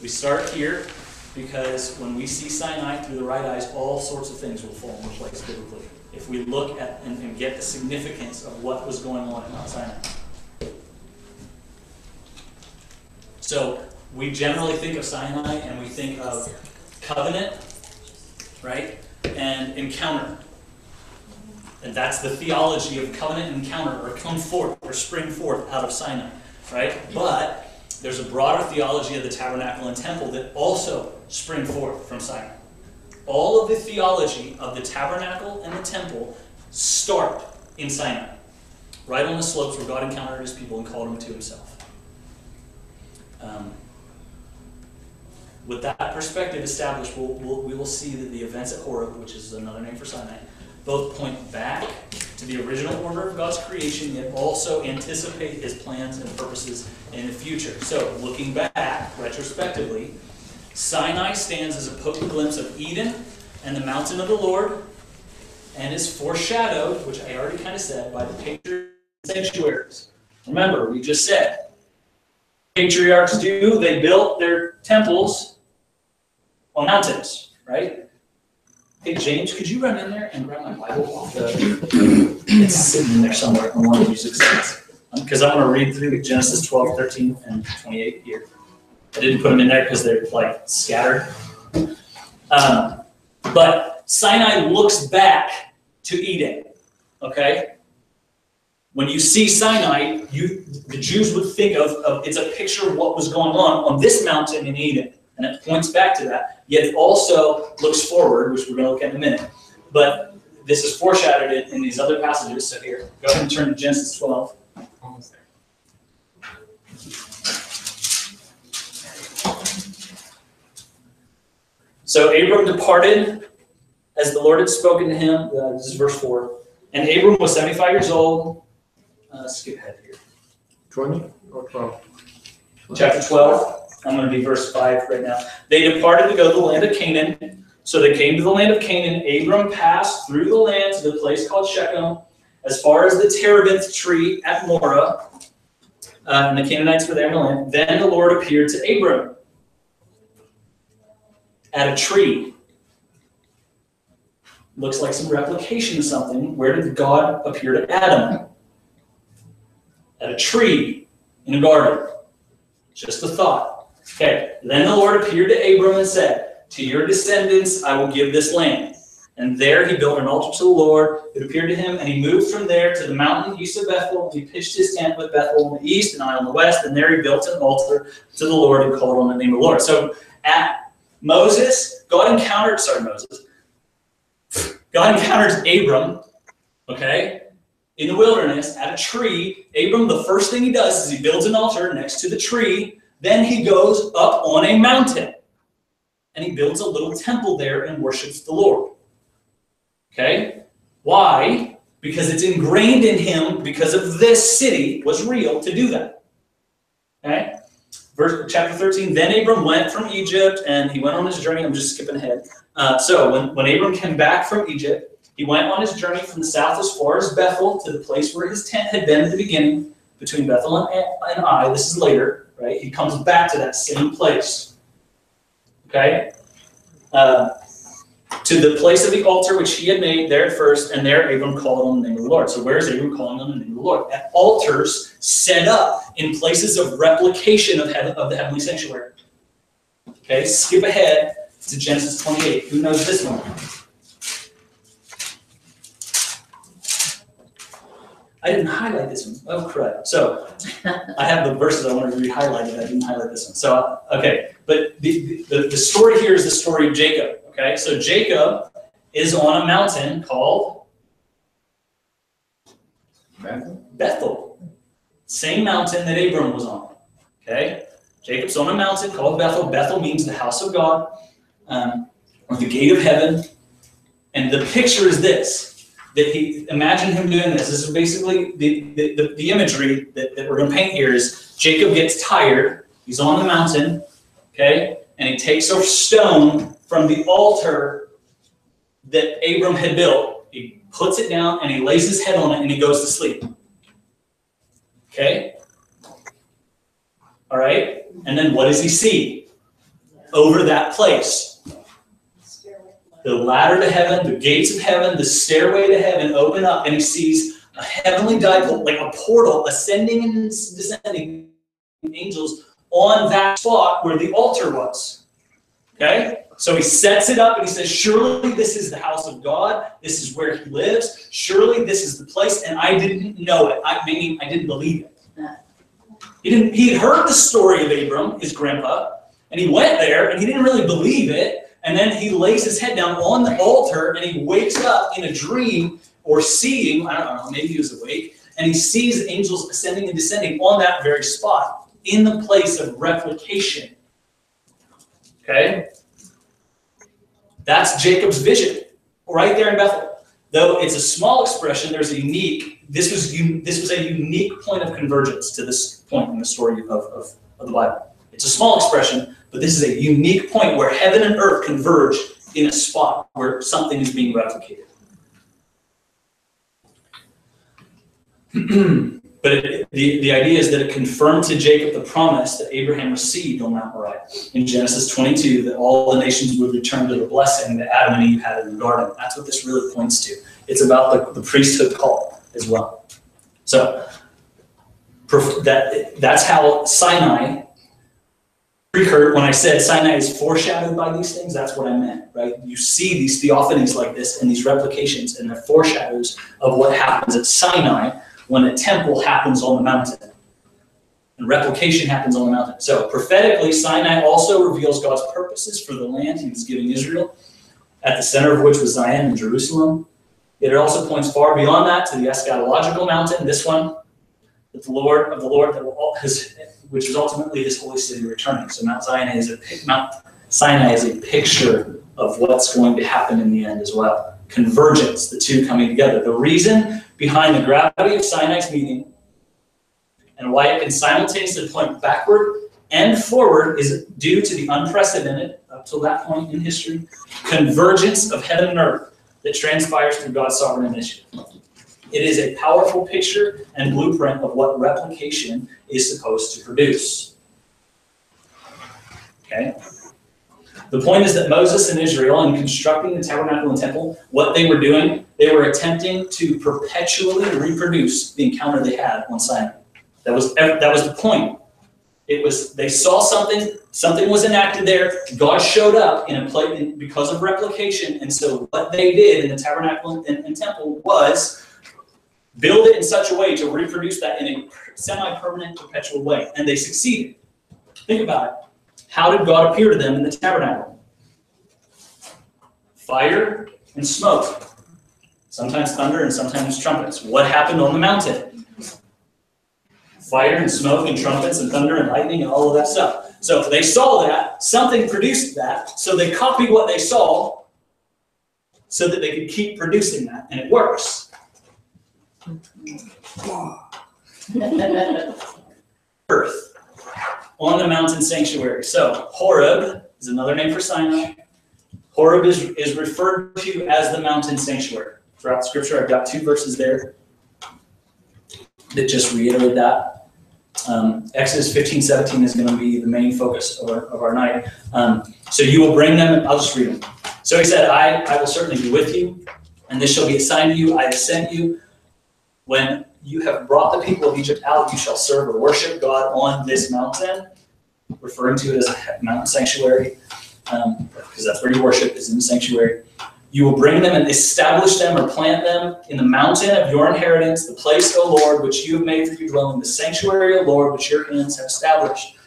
We start here because when we see Sinai through the right eyes, all sorts of things will fall into place biblically. If if we look at and get the significance of what was going on at Mount Sinai. So we generally think of Sinai and we think of covenant, right? And encounter. And that's the theology of covenant and encounter, or come forth, or spring forth out of Sinai, right? But there's a broader theology of the tabernacle and temple that also spring forth from Sinai. All of the theology of the tabernacle and the temple start in Sinai, right on the slopes where God encountered his people and called them to himself. With that perspective established, we will see that the events at Horeb, which is another name for Sinai, both point back to the original order of God's creation, yet also anticipate his plans and purposes in the future. So, looking back, retrospectively, Sinai stands as a potent glimpse of Eden and the mountain of the Lord, and is foreshadowed, which I already kind of said, by the patriarchs and sanctuaries. Remember, we just said, patriarchs they built their temples on mountains, right? Hey, James, could you run in there and grab my Bible off it's sitting in there somewhere on one of these extents. Because I want to read through Genesis 12, 13, and 28 here. I didn't put them in there because they're like scattered. But Sinai looks back to Eden, okay? When you see Sinai, the Jews would think of it's a picture of what was going on this mountain in Eden. And it points back to that. Yet it also looks forward, which we're going to look at in a minute. But this is foreshadowed in these other passages. So here, go ahead and turn to Genesis 12. Almost there. So Abram departed as the Lord had spoken to him. This is verse 4. And Abram was 75 years old. Skip ahead here. 20 or 12? Chapter 12. I'm going to be verse 5 right now. They departed to go to the land of Canaan. So they came to the land of Canaan. Abram passed through the land to the place called Shechem, as far as the terebinth tree at Morah. And the Canaanites were there in the land. Then the Lord appeared to Abram at a tree. Looks like some replication of something. Where did God appear to Adam? At a tree in a garden. Just a thought. Okay, then the Lord appeared to Abram and said, to your descendants I will give this land. And there he built an altar to the Lord. It appeared to him, and he moved from there to the mountain east of Bethel. He pitched his tent with Bethel on the east and Ai on the west, and there he built an altar to the Lord and called on the name of the Lord. So at Moses, God encounters Abram, okay, in the wilderness at a tree. Abram, the first thing he does is he builds an altar next to the tree. Then he goes up on a mountain and he builds a little temple there and worships the Lord. Okay? Why? Because it's ingrained in him, because of this city was real to do that. Okay? Chapter 13, then Abram went from Egypt and he went on his journey. I'm just skipping ahead. So when Abram came back from Egypt, he went on his journey from the south as far as Bethel to the place where his tent had been at the beginning, between Bethel and Ai. This is later. Right? He comes back to that same place. Okay? To the place of the altar which he had made there at first, and there Abram called on the name of the Lord. So where is Abram calling on the name of the Lord? At altars set up in places of replication of the heavenly sanctuary. Okay? Skip ahead to Genesis 28. Who knows this one? I didn't highlight this one. Oh, crud. So I have the verses I wanted to re-highlight, and I didn't highlight this one. So, okay. But the story here is the story of Jacob. Okay? So Jacob is on a mountain called Bethel. Same mountain that Abram was on. Okay? Jacob's on a mountain called Bethel. Bethel means the house of God, or the gate of heaven. And the picture is this. Imagine him doing this. This is basically the imagery that we're going to paint here is Jacob gets tired. He's on the mountain, okay? And he takes a stone from the altar that Abram had built. He puts it down and he lays his head on it and he goes to sleep. Okay? All right? And then what does he see? Over that place. the ladder to heaven, the gates of heaven, the stairway to heaven open up, and he sees a heavenly dipole, like a portal, ascending and descending angels on that spot where the altar was. Okay? So he sets it up and he says, surely this is the house of God. This is where he lives. Surely this is the place. And I didn't know it. Meaning I didn't believe it. He had heard the story of Abram, his grandpa, and he went there and he didn't really believe it. And then he lays his head down on the altar and he wakes up in a dream or seeing, I don't know, maybe he was awake, and he sees angels ascending and descending on that very spot in the place of replication. Okay? That's Jacob's vision right there in Bethel. Though it's a small expression, there's a unique, this was a unique point of convergence to this point in the story of the Bible. It's a small expression, but this is a unique point where heaven and earth converge in a spot where something is being replicated. But the idea is that it confirmed to Jacob the promise that Abraham received on Mount Moriah in Genesis 22, that all the nations would return to the blessing that Adam and Eve had in the garden. That's what this really points to. It's about the priesthood call as well. So that's how Sinai, when I said Sinai is foreshadowed by these things, that's what I meant, right? You see these theophanies like this and these replications, and they're foreshadows of what happens at Sinai when a temple happens on the mountain. And replication happens on the mountain. So prophetically, Sinai also reveals God's purposes for the land he was giving Israel, at the center of which was Zion and Jerusalem. Yet it also points far beyond that to the eschatological mountain, this one, that the Lord which is ultimately his holy city returning. So Mount Sinai is a picture of what's going to happen in the end as well. Convergence, the two coming together. The reason behind the gravity of Sinai's meaning and why it can simultaneously point backward and forward is due to the unprecedented, up till that point in history, convergence of heaven and earth that transpires through God's sovereign initiative. It is a powerful picture and blueprint of what replication is supposed to produce. Okay? The point is that Moses and Israel, in constructing the tabernacle and temple, what they were doing, they were attempting to perpetually reproduce the encounter they had on Sinai. That was the point. They saw something was enacted there. God showed up in a place because of replication, and so what they did in the tabernacle and temple was build it in such a way to reproduce that in a semi-permanent, perpetual way, and they succeeded. Think about it. How did God appear to them in the tabernacle? Fire and smoke. Sometimes thunder and sometimes trumpets. What happened on the mountain? Fire and smoke and trumpets and thunder and lightning and all of that stuff. So they saw that, something produced that, so they copied what they saw so that they could keep producing that, and it works. Earth on the mountain sanctuary. So Horeb is another name for Sinai. Horeb is referred to as the mountain sanctuary. Throughout Scripture, I've got 2 verses there that just reiterate that. Exodus 15:17 is going to be the main focus of our night. So you will bring them, I'll just read them. So he said, I will certainly be with you, and this shall be a sign to you. I have sent you. When you have brought the people of Egypt out, you shall serve or worship God on this mountain, referring to it as a mountain sanctuary, because that's where you worship, is in the sanctuary. You will bring them and establish them or plant them in the mountain of your inheritance, the place, O Lord, which you have made for your dwelling, the sanctuary, O Lord, which your hands have established.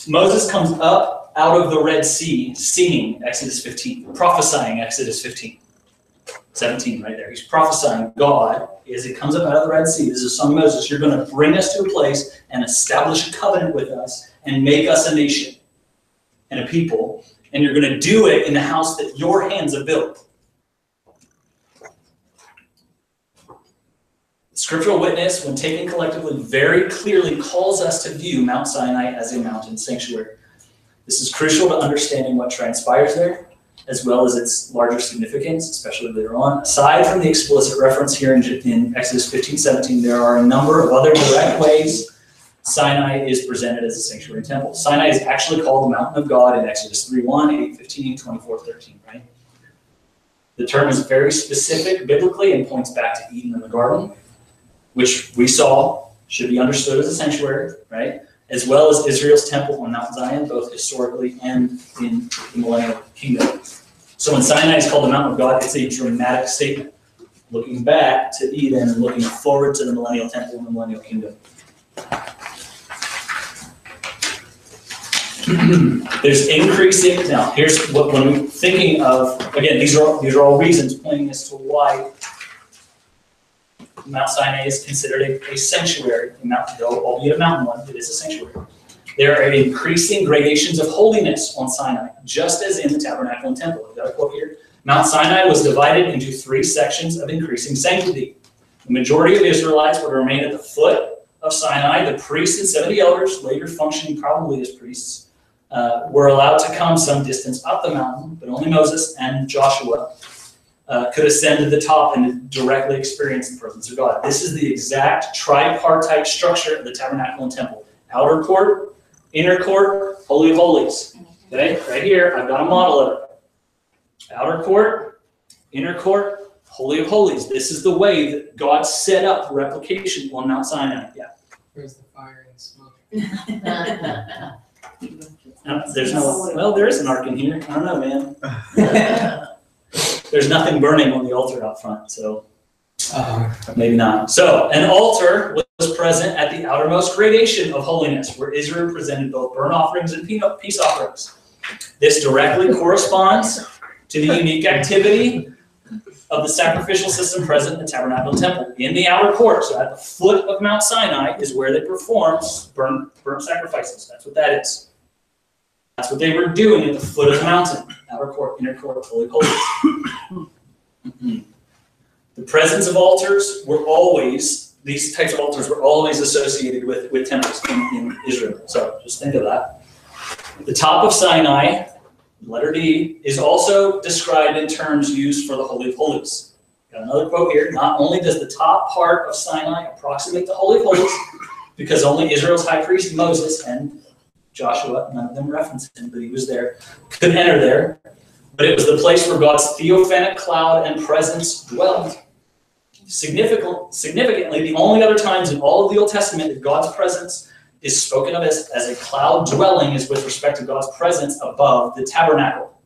Moses comes up out of the Red Sea singing Exodus 15, prophesying Exodus 15. 17 right there. He's prophesying God as he comes up out of the Red Sea. This is a song of Moses. You're going to bring us to a place and establish a covenant with us and make us a nation and a people. And you're going to do it in the house that your hands have built. Scriptural witness, when taken collectively, very clearly calls us to view Mount Sinai as a mountain sanctuary. This is crucial to understanding what transpires there, as well as its larger significance, especially later on. Aside from the explicit reference here in Exodus 15:17, there are a number of other direct ways Sinai is presented as a sanctuary temple. Sinai is actually called the mountain of God in Exodus 3:1, 8:15, 24:13, right? The term is very specific biblically and points back to Eden in the garden, which we saw should be understood as a sanctuary, right? As well as Israel's temple on Mount Zion, both historically and in the millennial kingdom. So when Sinai is called the mountain of God, it's a dramatic statement, looking back to Eden and looking forward to the millennial temple and the millennial kingdom. There's increasing, now here's what, when we're thinking of, again, these are all reasons pointing as to why Mount Sinai is considered a sanctuary, albeit a mountain one, it is a sanctuary. There are increasing gradations of holiness on Sinai, just as in the tabernacle and temple. I've got a quote here. Mount Sinai was divided into 3 sections of increasing sanctity. The majority of Israelites were to remain at the foot of Sinai. The priests and 70 elders, later functioning probably as priests, were allowed to come some distance up the mountain, but only Moses and Joshua could ascend to the top and directly experience the presence of God. This is the exact tripartite structure of the tabernacle and temple. Outer court, inner court, holy of holies. Okay, right here, I've got a model of it. Outer court, inner court, holy of holies. This is the way that God set up replication on Mount Sinai. Yeah. Where's the fire and smoke? There's no, well, there is an ark in here. I don't know, man. There's nothing burning on the altar out front, so maybe not. So an altar was present at the outermost gradation of holiness, where Israel presented both burnt offerings and peace offerings. This directly corresponds to the unique activity of the sacrificial system present in the tabernacle and temple. In the outer court, so at the foot of Mount Sinai, is where they performed burnt sacrifices. That's what that is. That's what they were doing at the foot of the mountain. Outer court, inner court, holy of holies. The presence of altars were always, these types of altars were always associated with temples in Israel. So just think of that. The top of Sinai, letter D, is also described in terms used for the Holy of Holies. Got another quote here. Not only does the top part of Sinai approximate the Holy of Holies, because only Israel's high priest Moses and Joshua, none of them reference him, but he was there, could enter there, but it was the place where God's theophanic cloud and presence dwelled. Significantly, the only other times in all of the Old Testament that God's presence is spoken of as a cloud dwelling is with respect to God's presence above the tabernacle.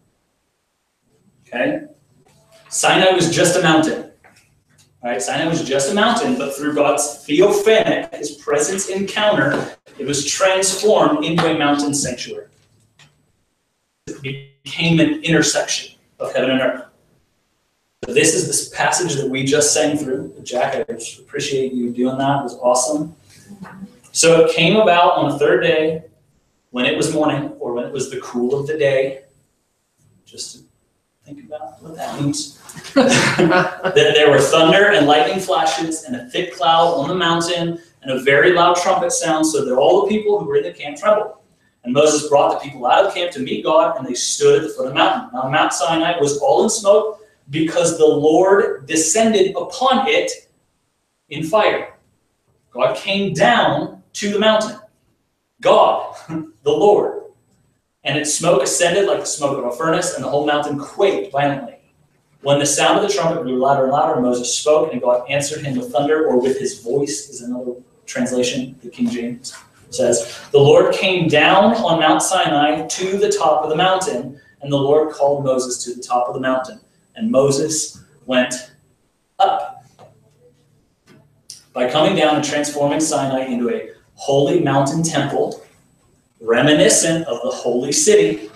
Okay? Sinai was just a mountain. All right, Sinai was just a mountain, but through God's theophanic, his presence encounter, it was transformed into a mountain sanctuary. It became an intersection of heaven and earth. So this is this passage that we just sang through. Jack, I appreciate you doing that. It was awesome. So it came about on the 3rd day, when it was morning, or when it was the cool of the day. Just to think about what that means. Then there were thunder and lightning flashes and a thick cloud on the mountain and a very loud trumpet sound, so that all the people who were in the camp trembled. And Moses brought the people out of the camp to meet God, and they stood at the foot of the mountain. Now Mount Sinai was all in smoke because the Lord descended upon it in fire. God came down to the mountain. God, the Lord. And its smoke ascended like the smoke of a furnace, and the whole mountain quaked violently. When the sound of the trumpet grew louder and louder, Moses spoke, and God answered him with thunder, or with his voice, is another translation, the King James says. The Lord came down on Mount Sinai to the top of the mountain, and the Lord called Moses to the top of the mountain. And Moses went up. By coming down and transforming Sinai into a holy mountain temple, reminiscent of the holy city,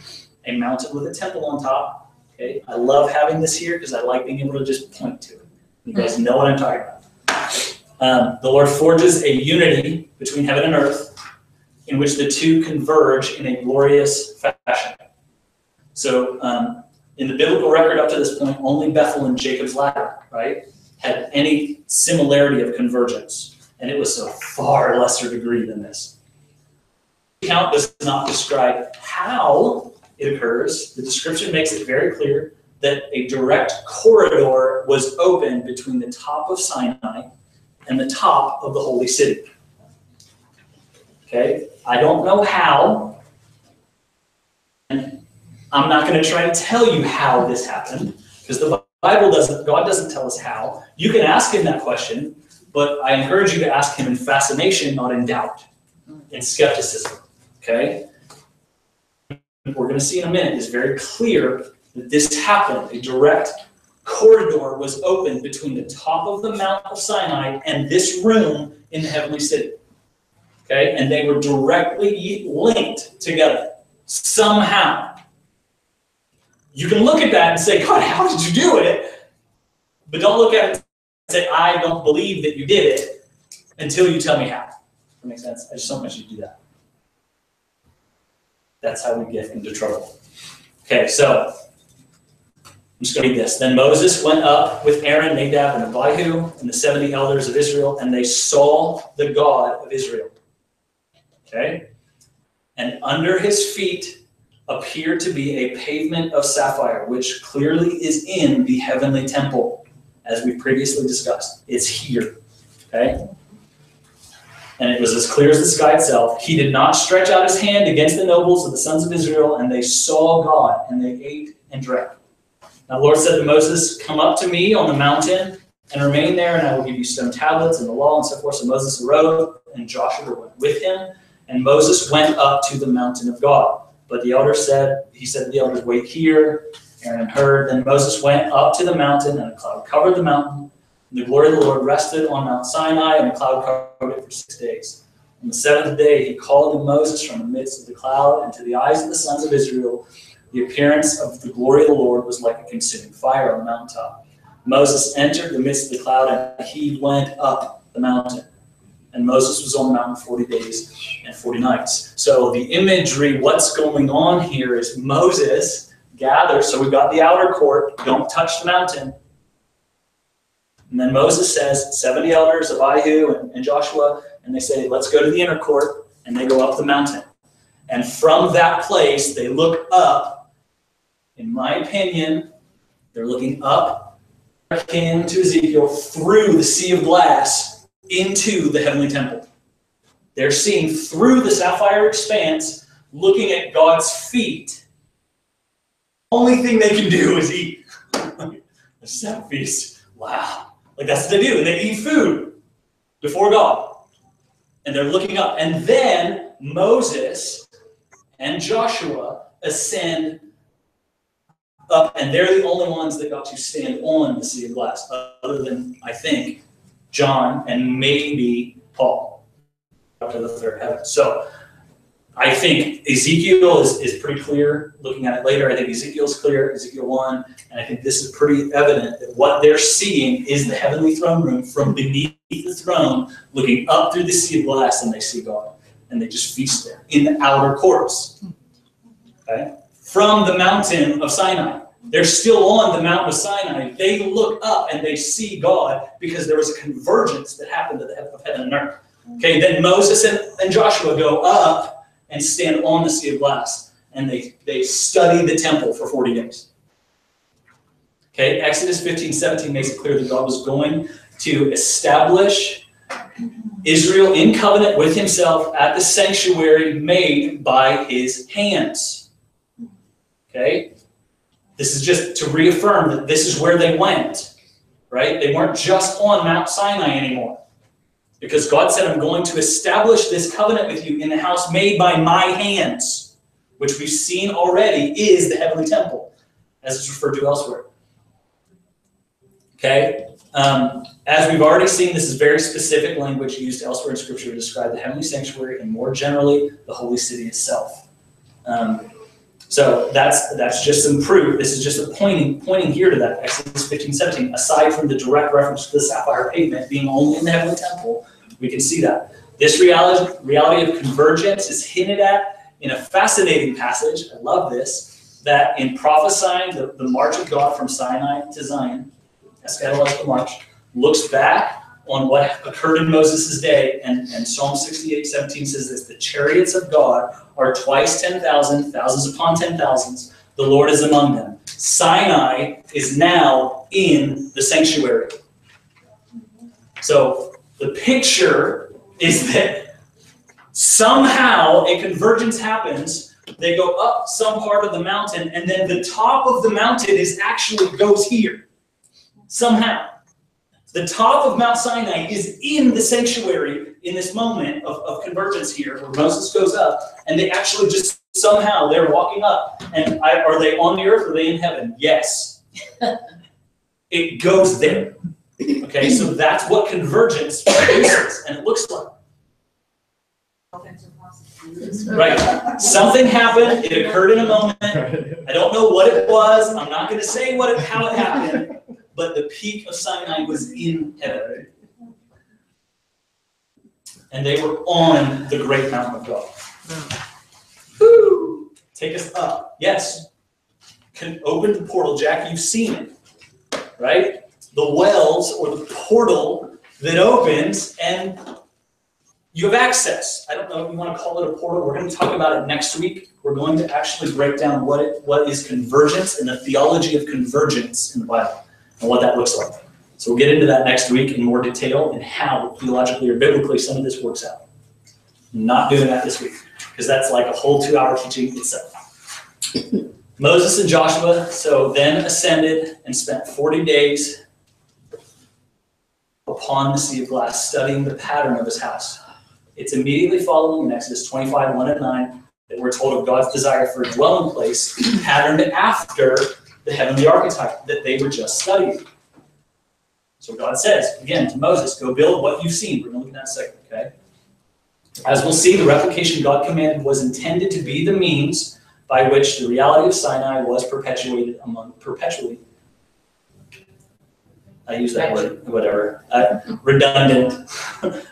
a mountain with a temple on top. Okay, I love having this here because I like being able to just point to it. You guys know what I'm talking about. The Lord forges a unity between heaven and earth in which the two converge in a glorious fashion. So in the biblical record up to this point, only Bethel and Jacob's ladder, right, had any similarity of convergence. And it was a far lesser degree than this. The account does not describe how it occurs. The description makes it very clear that a direct corridor was opened between the top of Sinai and the top of the holy city. Okay? I don't know how, and I'm not going to try to tell you how this happened, because the Bible doesn't, God doesn't tell us how. You can ask him that question, but I encourage you to ask him in fascination, not in doubt, in skepticism. Okay? We're going to see in a minute, it's very clear that this happened. A direct corridor was opened between the top of the Mount of Sinai and this room in the heavenly city. Okay? And they were directly linked together somehow. You can look at that and say, God, how did you do it? But don't look at it and say, I don't believe that you did it until you tell me how. That makes sense? I just don't want you to do that. That's how we get into trouble. Okay, so I'm just going to read this. Then Moses went up with Aaron, Nadab, and Abihu, and the 70 elders of Israel, and they saw the God of Israel. Okay? And under his feet appeared to be a pavement of sapphire, which clearly is in the heavenly temple, as we previously discussed. It's here. Okay? And it was as clear as the sky itself. He did not stretch out his hand against the nobles of the sons of Israel, and they saw God, and they ate and drank. Now the Lord said to Moses, come up to me on the mountain and remain there, and I will give you stone tablets and the law and so forth. So Moses arose, and Joshua went with him, and Moses went up to the mountain of God. But the elders said, he said to the elders, wait here. Aaron heard. Then Moses went up to the mountain, and a cloud covered the mountain. And the glory of the Lord rested on Mount Sinai, and the cloud covered it for 6 days. On the seventh day, he called to Moses from the midst of the cloud, and to the eyes of the sons of Israel, the appearance of the glory of the Lord was like a consuming fire on the mountaintop. Moses entered the midst of the cloud, and he went up the mountain. And Moses was on the mountain 40 days and 40 nights. So the imagery, what's going on here is Moses gathers. So we've got the outer court. Don't touch the mountain. And then Moses says, 70 elders, Abihu and Joshua, and they say, let's go to the inner court. And they go up the mountain. And from that place, they look up. In my opinion, they're looking up into Ezekiel through the sea of glass into the heavenly temple. They're seeing through the sapphire expanse, looking at God's feet. Only thing they can do is eat. Let's just have a feast. Wow. Like that's what they do. And they eat food before God. And they're looking up. And then Moses and Joshua ascend up. And they're the only ones that got to stand on the sea of glass, other than, I think, John and maybe Paul up to the third heaven. So I think Ezekiel is pretty clear. Looking at it later, I think Ezekiel's clear, Ezekiel 1, and I think this is pretty evident that what they're seeing is the heavenly throne room from beneath the throne, looking up through the sea of glass, and they see God. And they just feast there in the outer courts. Okay? From the mountain of Sinai. They're still on the mountain of Sinai. They look up and they see God because there was a convergence that happened to the of heaven and earth. Okay, then Moses and Joshua go up and stand on the sea of glass, and they study the temple for 40 days. Okay, Exodus 15:17 makes it clear that God was going to establish Israel in covenant with himself at the sanctuary made by his hands. Okay? This is just to reaffirm that this is where they went, right? They weren't just on Mount Sinai anymore. Because God said, I'm going to establish this covenant with you in the house made by my hands, which we've seen already is the heavenly temple, as it's referred to elsewhere. Okay? As we've already seen, this is very specific language used elsewhere in Scripture to describe the heavenly sanctuary and more generally, the holy city itself. So that's just some proof. This is just a pointing here to that, Exodus 15:17. Aside from the direct reference to the sapphire pavement being only in the heavenly temple, we can see that. This reality of convergence is hinted at in a fascinating passage. I love this, that in prophesying the march of God from Sinai to Zion, eschatological march, looks back on what occurred in Moses' day, and Psalm 68:17 says this, the chariots of God are twice 10,000, thousands upon 10,000s. The Lord is among them. Sinai is now in the sanctuary. So the picture is that Somehow a convergence happens. They go up some part of the mountain, and then the top of the mountain goes here. Somehow. The top of Mount Sinai is in the sanctuary in this moment of convergence here, where Moses goes up, and they actually just somehow, they're walking up. And are they on the earth or are they in heaven? Yes. It goes there. Okay, so that's what convergence produces, and it looks like. Right. Something happened. It occurred in a moment. I don't know what it was. I'm not going to say how it happened. But the peak of Sinai was in heaven. And they were on the great mountain of God. Woo! Take us up. Yes. Can open the portal, Jack. You've seen it. Right? The wells or the portal that opens and you have access. I don't know if you want to call it a portal. We're going to talk about it next week. We're going to actually break down what is convergence and the theology of convergence in the Bible and what that looks like. So we'll get into that next week in more detail and how theologically or biblically some of this works out. I'm not doing that this week because that's like a whole 2-hour teaching itself. Moses and Joshua then ascended and spent 40 days upon the Sea of Glass studying the pattern of his house. It's immediately following in Exodus 25, 1 and 9 that we're told of God's desire for a dwelling place patterned after the heavenly archetype that they were just studying. So God says, again, to Moses, go build what you've seen. We're going to look at that in a second, okay? As we'll see, the replication God commanded was intended to be the means by which the reality of Sinai was perpetually. I use that word, whatever. Redundant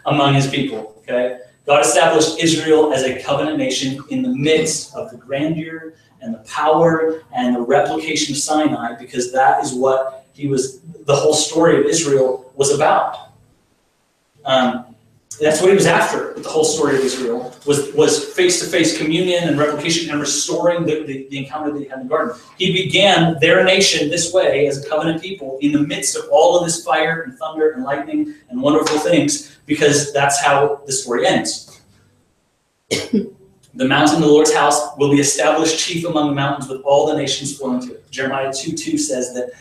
among his people, okay? God established Israel as a covenant nation in the midst of the grandeur and the power and the replication of Sinai, because that is what the whole story of Israel was about. That's what he was after with the whole story of Israel, was face-to-face communion and replication and restoring the encounter that he had in the garden. He began their nation this way as a covenant people in the midst of all of this fire and thunder and lightning and wonderful things, because that's how the story ends. The mountain of the Lord's house will be established chief among the mountains with all the nations flowing to it. Jeremiah 2:2 says that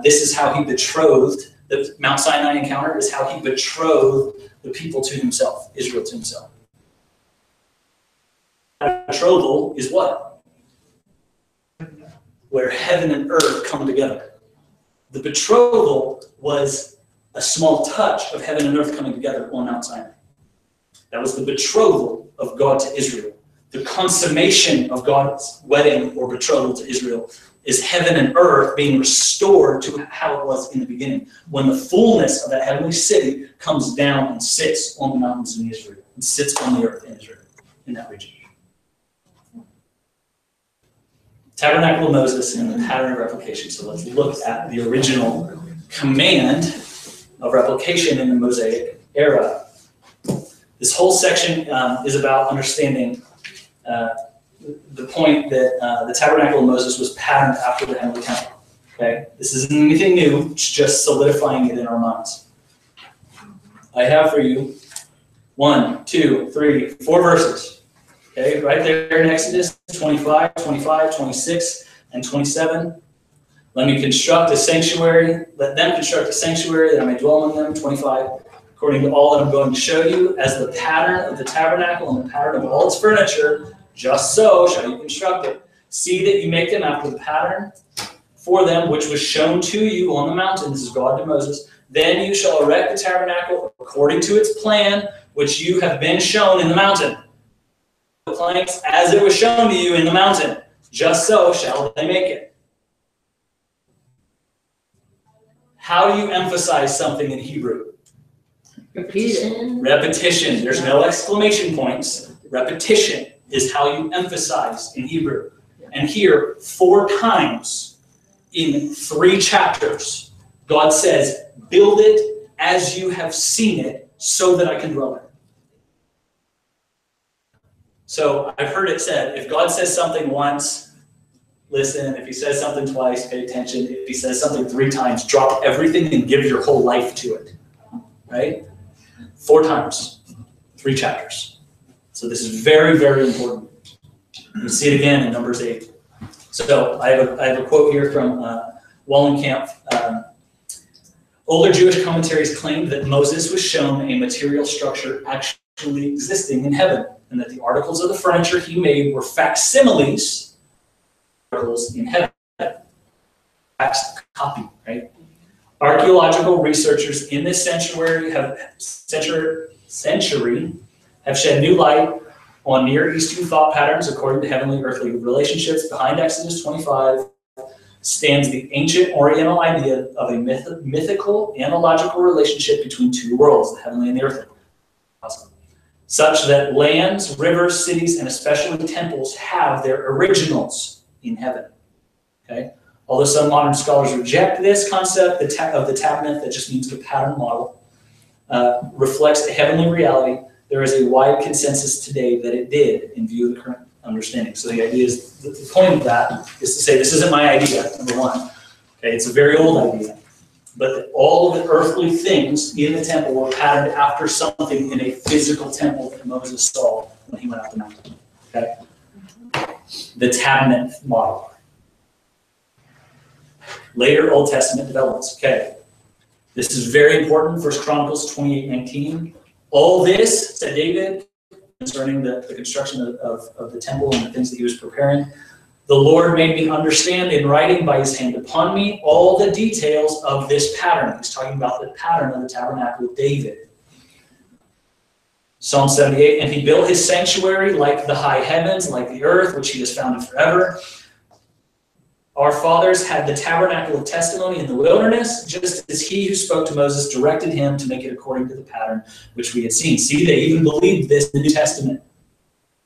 this is how he betrothed, the Mount Sinai encounter is how he betrothed the people to himself, Israel to himself. Betrothal is what? Where heaven and earth come together. The betrothal was a small touch of heaven and earth coming together on Mount Sinai. That was the betrothal of God to Israel. The consummation of God's wedding or betrothal to Israel is heaven and earth being restored to how it was in the beginning, when the fullness of that heavenly city comes down and sits on the mountains in Israel, and sits on the earth in Israel, in that region. Tabernacle of Moses and the pattern of replication. So let's look at the original command of replication in the Mosaic era. This whole section is about understanding the point that the tabernacle of Moses was patterned after the heavenly temple. Okay, this isn't anything new; it's just solidifying it in our minds. I have for you 1, 2, 3, 4 verses. Okay, right there in Exodus 25, 25, 26, and 27. Let me construct a sanctuary. Let them construct a sanctuary that I may dwell among them. 25. According to all that I'm going to show you, as the pattern of the tabernacle and the pattern of all its furniture, just so shall you construct it. See that you make them after the pattern for them, which was shown to you on the mountain. This is God to Moses. Then you shall erect the tabernacle according to its plan, which you have been shown in the mountain. The planks as it was shown to you in the mountain, just so shall they make it. How do you emphasize something in Hebrew? Repetition. Repetition. There's no exclamation points. Repetition is how you emphasize in Hebrew. And here, 4 times in 3 chapters, God says, build it as you have seen it so that I can dwell in it. So I've heard it said, if God says something once, listen. If he says something twice, pay attention. If he says something 3 times, drop everything and give your whole life to it. Right? 4 times, 3 chapters. So this is very, very important. You see it again in Numbers 8. So I have a quote here from Wallenkamp. Older Jewish commentaries claimed that Moses was shown a material structure actually existing in heaven, and that the articles of the furniture he made were facsimiles of articles in heaven. Copy, right? Archaeological researchers in this century have shed new light on Near Eastern thought patterns according to heavenly earthly relationships. Behind Exodus 25 stands the ancient Oriental idea of a mythical analogical relationship between two worlds, the heavenly and the earthly. Awesome. Such that lands, rivers, cities, and especially temples have their originals in heaven. Okay? Although some modern scholars reject this concept, of the tabernacle that just means the pattern model reflects a heavenly reality. There is a wide consensus today that it did in view of the current understanding. So the idea is, the point of that is to say, this isn't my idea, number one. Okay, it's a very old idea. But all of the earthly things in the temple were patterned after something in a physical temple that Moses saw when he went out the mountain. Okay? The tabernacle model. Later Old Testament developments. Okay. This is very important. 1 Chronicles 28:19. All this, said David, concerning the construction of the temple and the things that he was preparing. The Lord made me understand in writing by his hand upon me all the details of this pattern. He's talking about the pattern of the tabernacle of David. Psalm 78, and he built his sanctuary like the high heavens, like the earth, which he has founded forever. Our fathers had the tabernacle of testimony in the wilderness, just as he who spoke to Moses directed him to make it according to the pattern which we had seen. See, they even believed this in the New Testament.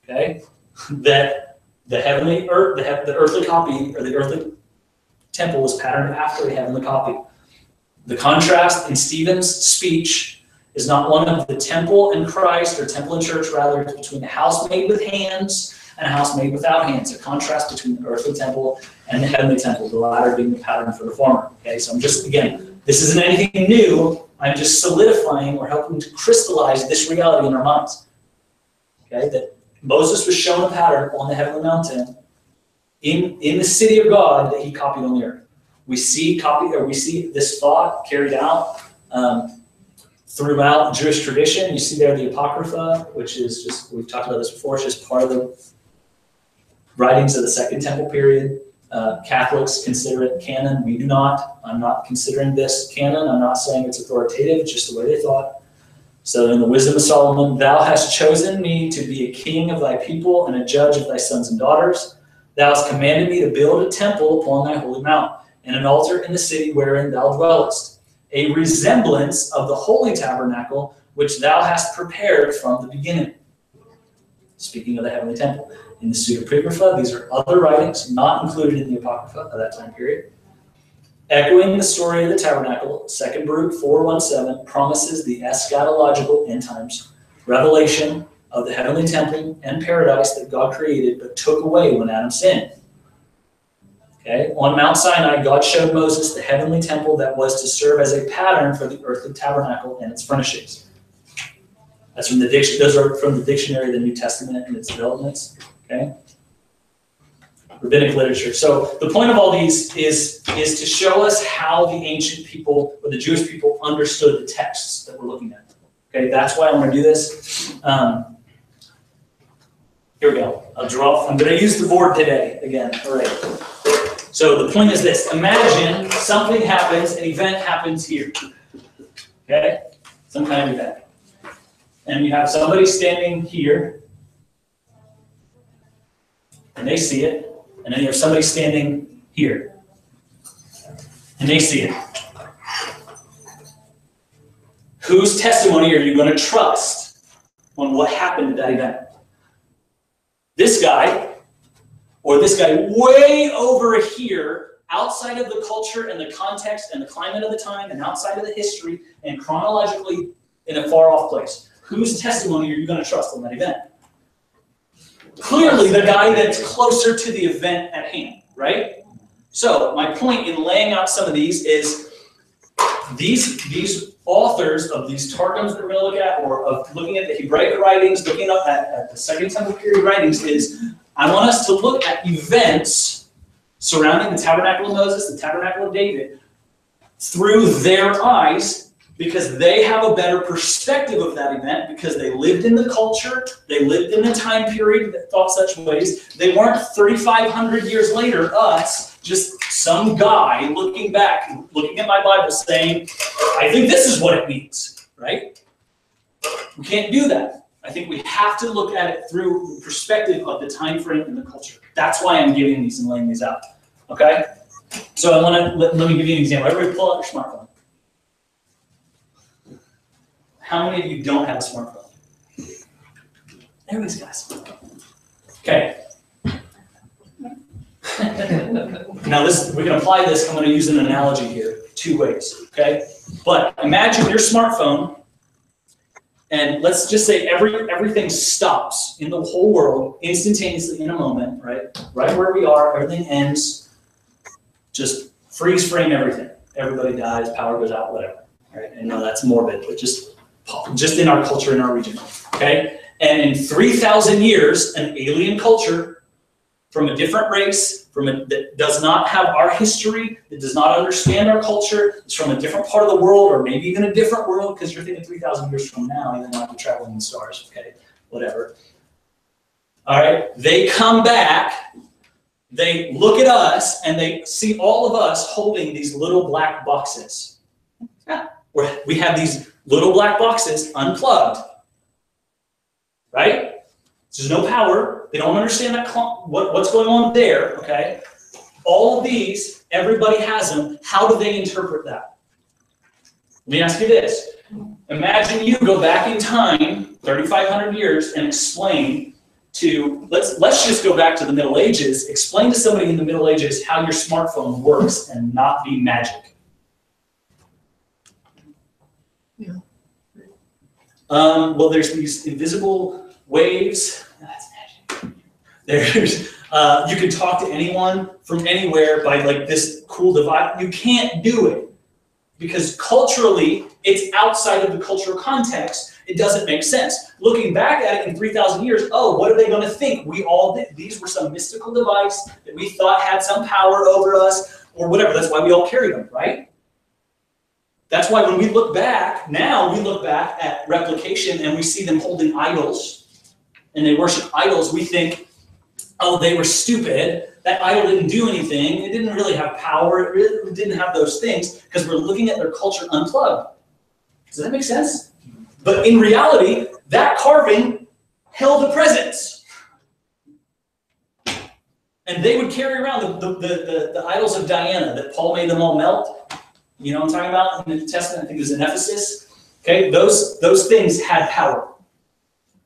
Okay? That the heavenly earth, the earthly copy, or the earthly temple was patterned after the heavenly copy. The contrast in Stephen's speech is not one of the temple and Christ, or temple and church rather, it's between a house made with hands and a house made without hands. A contrast between the earthly temple and the heavenly temple, the latter being the pattern for the former. Okay, so I'm just, again, this isn't anything new. I'm just solidifying or helping to crystallize this reality in our minds. Okay, that Moses was shown a pattern on the heavenly mountain in the city of God that he copied on the earth. We see this thought carried out throughout Jewish tradition. You see there the Apocrypha, which is just, we've talked about this before, it's just part of the writings of the Second Temple period. Catholics consider it canon. We do not. I'm not considering this canon. I'm not saying it's authoritative. It's just the way they thought. So in the Wisdom of Solomon, thou hast chosen me to be a king of thy people and a judge of thy sons and daughters. Thou hast commanded me to build a temple upon thy holy mount, and an altar in the city wherein thou dwellest, a resemblance of the holy tabernacle which thou hast prepared from the beginning. Speaking of the heavenly temple. In the Pseudepigrapha, these are other writings not included in the Apocrypha of that time period. Echoing the story of the tabernacle, 2 Baruch 4:1-7 promises the eschatological end times revelation of the heavenly temple and paradise that God created but took away when Adam sinned. Okay? On Mount Sinai, God showed Moses the heavenly temple that was to serve as a pattern for the earthly tabernacle and its furnishings. That's from the those are from the dictionary of the New Testament and its developments. Okay? Rabbinic literature. So the point of all these is to show us how the ancient people, or the Jewish people, understood the texts that we're looking at. Okay, that's why I want to do this. Here we go. I'm going to use the board today again. All right. So the point is this. Imagine something happens, an event happens here. Okay? Some kind of event. And you have somebody standing here, and they see it. And then you have somebody standing here, and they see it. Whose testimony are you going to trust on what happened at that event? This guy, or this guy way over here, outside of the culture and the context and the climate of the time, and outside of the history, and chronologically in a far-off place? Whose testimony are you going to trust on that event? Clearly, the guy that's closer to the event at hand, right? So, my point in laying out some of these is these authors of these Targums that we're going to look at, or of looking at the Hebraic writings, looking up at the Second Temple period writings, is I want us to look at events surrounding the Tabernacle of Moses, the Tabernacle of David, through their eyes, because they have a better perspective of that event, because they lived in the culture, they lived in the time period that thought such ways. They weren't 3,500 years later, us, just some guy looking back, looking at my Bible saying, I think this is what it means, right? We can't do that. I think we have to look at it through the perspective of the time frame and the culture. That's why I'm giving these and laying these out, okay? So I want to, let me give you an example. Everybody pull out your smartphone. How many of you don't have a smartphone? Everybody's got a smartphone. Okay. Now we can apply this. I'm going to use an analogy here, 2 ways, okay? But imagine your smartphone, and let's just say everything stops in the whole world instantaneously in a moment, right? Right where we are, everything ends, just freeze frame everything. Everybody dies, power goes out, whatever, right? I know that's morbid, but just in our culture, in our region, okay? And in 3,000 years, an alien culture from a different race, that does not have our history, that does not understand our culture, it's from a different part of the world, or maybe even a different world, because you're thinking 3,000 years from now, you might be traveling in stars, okay? Whatever. All right, they come back, they look at us, and they see all of us holding these little black boxes. Yeah. Where we have these little black boxes unplugged, right? There's no power. They don't understand that what's going on there, okay? All of these, everybody has them. How do they interpret that? Let me ask you this. Imagine you go back in time, 3,500 years, and explain to, let's just go back to the Middle Ages, explain to somebody in the Middle Ages how your smartphone works and not be magic. Yeah. Well, there's these invisible waves. That's magic. There's, you can talk to anyone from anywhere by like this cool device. You can't do it because culturally, it's outside of the cultural context. It doesn't make sense. Looking back at it in 3,000 years, oh, what are they going to think? We all did. These were some mystical device that we thought had some power over us or whatever. That's why we all carry them, right? That's why when we look back, now we look back at Replication and we see them holding idols and they worship idols. We think, oh, they were stupid. That idol didn't do anything. It didn't really have power. It really didn't have those things because we're looking at their culture unplugged. Does that make sense? But in reality, that carving held a presence. And they would carry around the idols of Diana that Paul made them all melt. You know what I'm talking about? In the New Testament, I think it was in Ephesus. Okay, those things had power.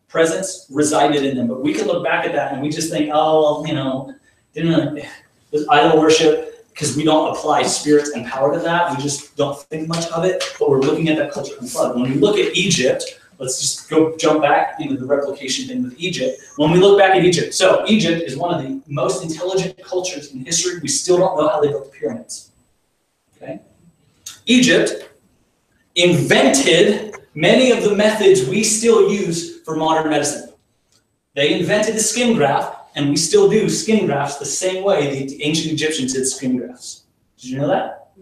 Presence resided in them. But we can look back at that and we just think, oh, well, you know, there's idol worship because we don't apply spirits and power to that. We just don't think much of it. But we're looking at that culture unplugged. When we look at Egypt, let's just jump back into the replication thing with Egypt. When we look back at Egypt, so Egypt is one of the most intelligent cultures in history. We still don't know how they built the pyramids. Okay? Egypt invented many of the methods we still use for modern medicine. They invented the skin graft, and we still do skin grafts the same way the ancient Egyptians did skin grafts. Did you know that?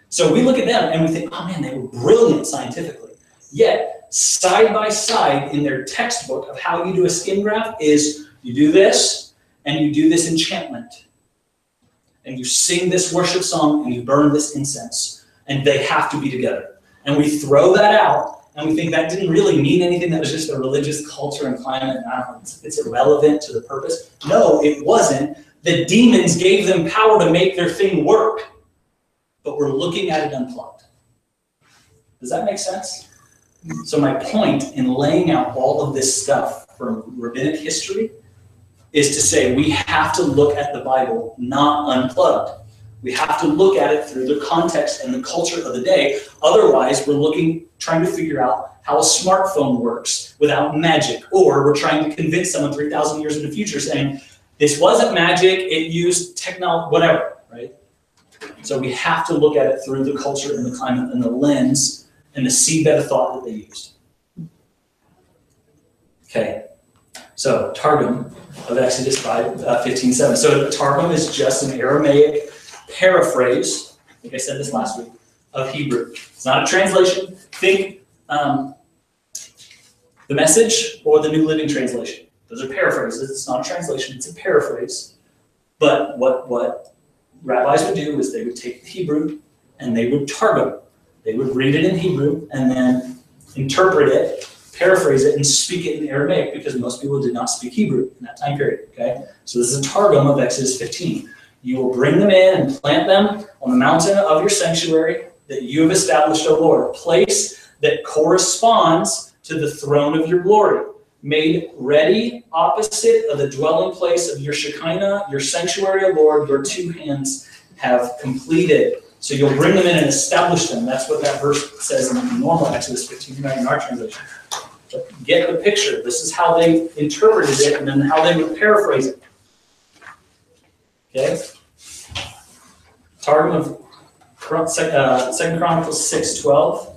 So we look at them and we think, oh man, they were brilliant scientifically. Yet, side by side in their textbook of how you do a skin graft is you do this, and you do this enchantment. And you sing this worship song, and you burn this incense. And they have to be together. And we throw that out, and we think that didn't really mean anything. That was just a religious culture and climate. And I don't know, it's irrelevant to the purpose. No, it wasn't. The demons gave them power to make their thing work. But we're looking at it unplugged. Does that make sense? So my point in laying out all of this stuff from rabbinic history is to say we have to look at the Bible not unplugged. We have to look at it through the context and the culture of the day. Otherwise, we're trying to figure out how a smartphone works without magic. Or we're trying to convince someone 3,000 years in the future saying, this wasn't magic, it used technology, whatever, right? So we have to look at it through the culture and the climate and the lens and the seedbed of thought that they used. Okay, so Targum of Exodus 15:7. So Targum is just an Aramaic paraphrase, I think I said this last week, of Hebrew. It's not a translation. Think the Message or the New Living Translation. Those are paraphrases. It's not a translation, it's a paraphrase. But what rabbis would do is they would take the Hebrew and they would targum. They would read it in Hebrew and then interpret it, paraphrase it, and speak it in Aramaic because most people did not speak Hebrew in that time period. Okay, so this is a targum of Exodus 15. You will bring them in and plant them on the mountain of your sanctuary that you have established, O Lord, a place that corresponds to the throne of your glory, made ready opposite of the dwelling place of your Shekinah, your sanctuary, O Lord, your two hands have completed. So you'll bring them in and establish them. That's what that verse says in the normal Exodus 15, right, in our translation. But get the picture. This is how they interpreted it and then how they would paraphrase it. Okay? Targum of 2 Chronicles 6:12.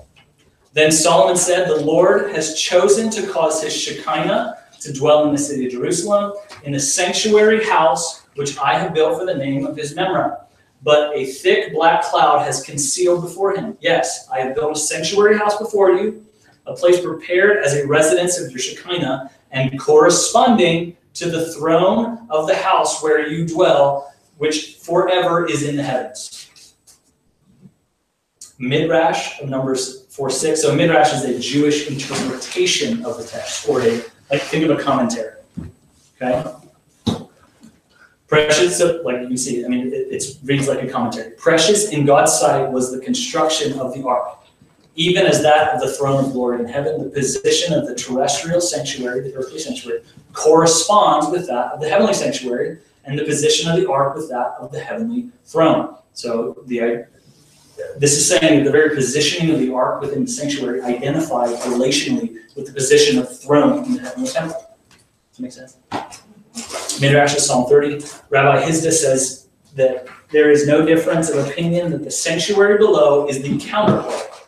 Then Solomon said, the Lord has chosen to cause his Shekinah to dwell in the city of Jerusalem, in the sanctuary house which I have built for the name of his memory. But a thick black cloud has concealed before him. Yes, I have built a sanctuary house before you, a place prepared as a residence of your Shekinah, and corresponding to the throne of the house where you dwell, which forever is in the heavens. Midrash of Numbers 4:6. So Midrash is a Jewish interpretation of the text, or think of a commentary. Okay? Precious, so like you can see, I mean, it reads like a commentary. Precious in God's sight was the construction of the ark, even as that of the throne of glory in heaven. The position of the terrestrial sanctuary, the earthly sanctuary, corresponds with that of the heavenly sanctuary, and the position of the ark with that of the heavenly throne. So this is saying that the very positioning of the ark within the sanctuary identified relationally with the position of the throne in the heavenly temple. Does that make sense? Midrash of Psalm 30. Rabbi Hizda says that there is no difference of opinion that the sanctuary below is the counterpart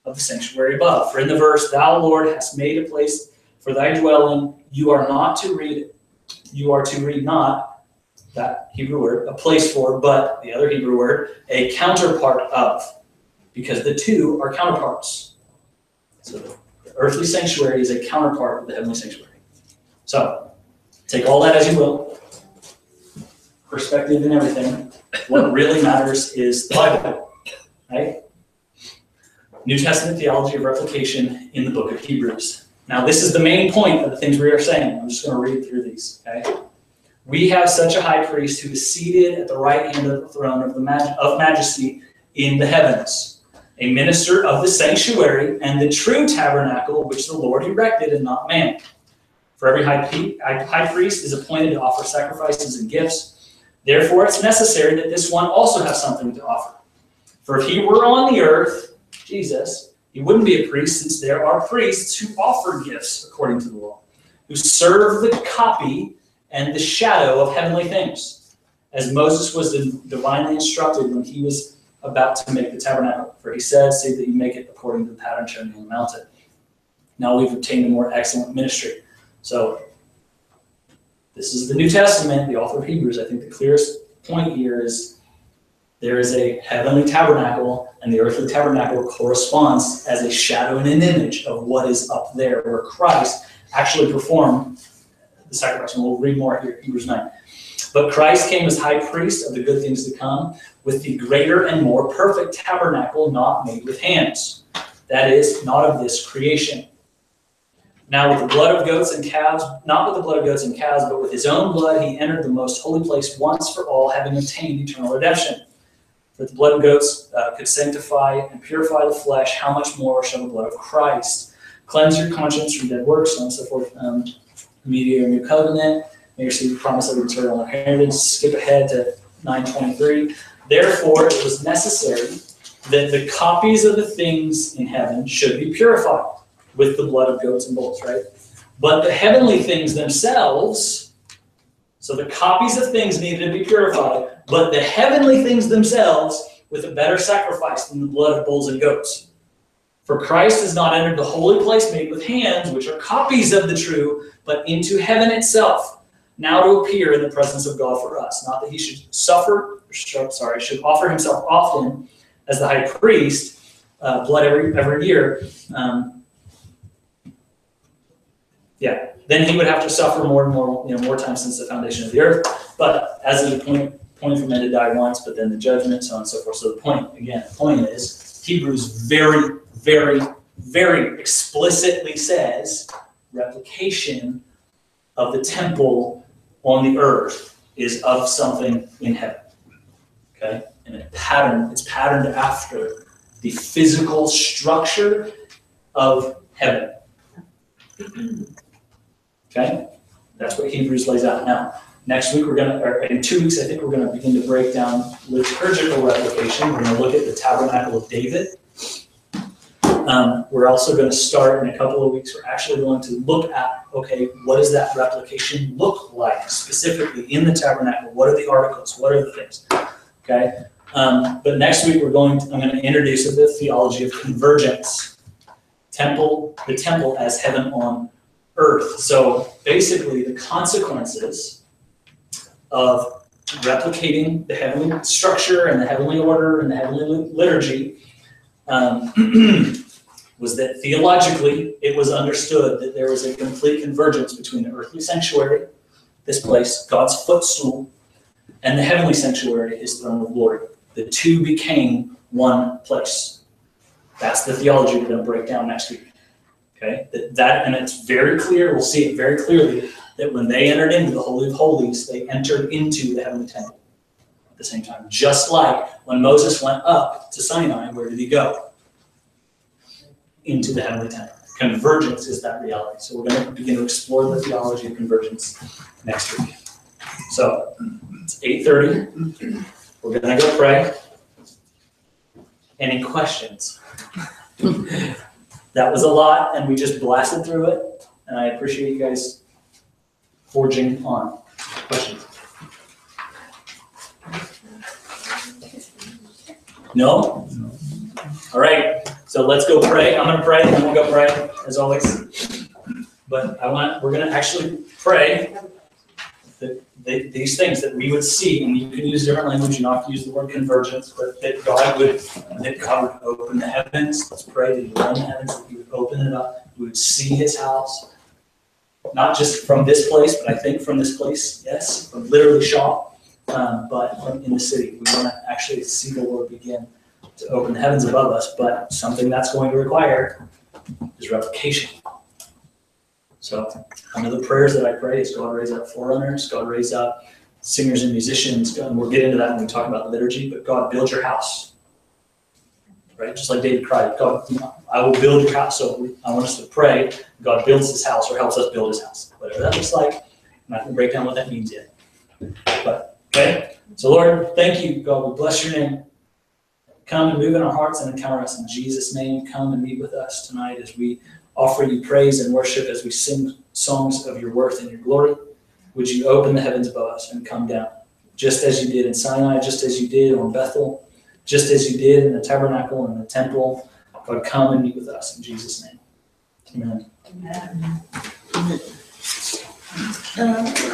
of the sanctuary above. For in the verse, thou, Lord, hast made a place for thy dwelling, you are to read not, that Hebrew word, a place for, but the other Hebrew word, a counterpart of, because the two are counterparts. So the earthly sanctuary is a counterpart of the heavenly sanctuary. So take all that as you will, perspective and everything. What really matters is the Bible, right? New Testament theology of replication in the book of Hebrews. Now, this is the main point of the things we are saying. I'm just going to read through these, okay? We have such a high priest who is seated at the right hand of the throne of majesty in the heavens, a minister of the sanctuary and the true tabernacle which the Lord erected and not man. For every high priest is appointed to offer sacrifices and gifts. Therefore, it's necessary that this one also have something to offer. For if he were on the earth, Jesus, he wouldn't be a priest, since there are priests who offer gifts according to the law, who serve the copy and the shadow of heavenly things, as Moses was divinely instructed when he was about to make the tabernacle. For he said, see that you make it according to the pattern shown you on the mountain. Now we've obtained a more excellent ministry. So this is the New Testament, the author of Hebrews. I think the clearest point here is there is a heavenly tabernacle, and the earthly tabernacle corresponds as a shadow and an image of what is up there, where Christ actually performed the sacrifice. And we'll read more here, Hebrews 9. But Christ came as high priest of the good things to come, with the greater and more perfect tabernacle not made with hands, that is, not of this creation. Now with the blood of goats and calves, not with the blood of goats and calves, but with his own blood he entered the most holy place once for all, having obtained eternal redemption. For the blood of goats could sanctify and purify the flesh, how much more shall the blood of Christ cleanse your conscience from dead works, and so forth. Mediator of new covenant, may receive the promise of eternal inheritance. Skip ahead to 9:23. Therefore, it was necessary that the copies of the things in heaven should be purified with the blood of goats and bulls, right? But the heavenly things themselves, So the copies of things needed to be purified, but the heavenly things themselves with a better sacrifice than the blood of bulls and goats. For Christ has not entered the holy place made with hands, which are copies of the true, but into heaven itself, now to appear in the presence of God for us. Not that he should should offer himself often as the high priest, blood every year. Then he would have to suffer more and more, more time since the foundation of the earth. But as is appointed for men to die once, but then the judgment, so on and so forth. So the point is, Hebrews very, very, very explicitly says replication of the temple on the earth is of something in heaven. Okay? And it's patterned after the physical structure of heaven. Okay? That's what Hebrews lays out. Now, next week or in 2 weeks, I think we're going to begin to break down liturgical replication. We're going to look at the tabernacle of David. We're also going to start in a couple of weeks. We're actually going to look at, okay, what does that replication look like specifically in the tabernacle? What are the articles? What are the things? Okay? But next week, I'm going to introduce the theology of convergence. The temple as heaven on earth. So basically, the consequences of replicating the heavenly structure and the heavenly order and the heavenly liturgy was that theologically it was understood that there was a complete convergence between the earthly sanctuary, this place, God's footstool, and the heavenly sanctuary, his throne of glory. The two became one place. That's the theology we're going to break down next week. Okay, and it's very clear, we'll see it very clearly, that when they entered into the Holy of Holies, they entered into the heavenly temple at the same time. Just like when Moses went up to Sinai, where did he go? Into the heavenly temple. Convergence is that reality. So we're going to begin to explore the theology of convergence next week. So it's 8:30. We're going to go pray. Any questions? That was a lot, and we just blasted through it, and I appreciate you guys forging on. Questions? No? All right, so let's go pray. I'm going to pray, and then we'll go pray, as always. But we're going to actually pray that these things that we would see, and you can use different language, you don't have to use the word convergence, but that God would open the heavens. Let's pray that he would open the heavens, that he would open it up, we would see his house. Not just from this place, but I think from this place, yes, from literally shop, but from in the city. We want to actually see the Lord begin to open the heavens above us, but something that's going to require is replication. So one of the prayers that I pray is God raise up forerunners, God raise up singers and musicians, and we'll get into that when we talk about liturgy, but God build your house. Right? Just like David cried, God, I will build your house. So I want us to pray, God builds his house or helps us build his house. Whatever that looks like, I'm not going to break down what that means yet. But, okay? So Lord, thank you, God, we bless your name. Come and move in our hearts and encounter us in Jesus' name. Come and meet with us tonight as we offer you praise and worship, as we sing songs of your worth and your glory. Would you open the heavens above us and come down, just as you did in Sinai, just as you did on Bethel, just as you did in the tabernacle and the temple. God, come and meet with us in Jesus' name. Amen. Amen.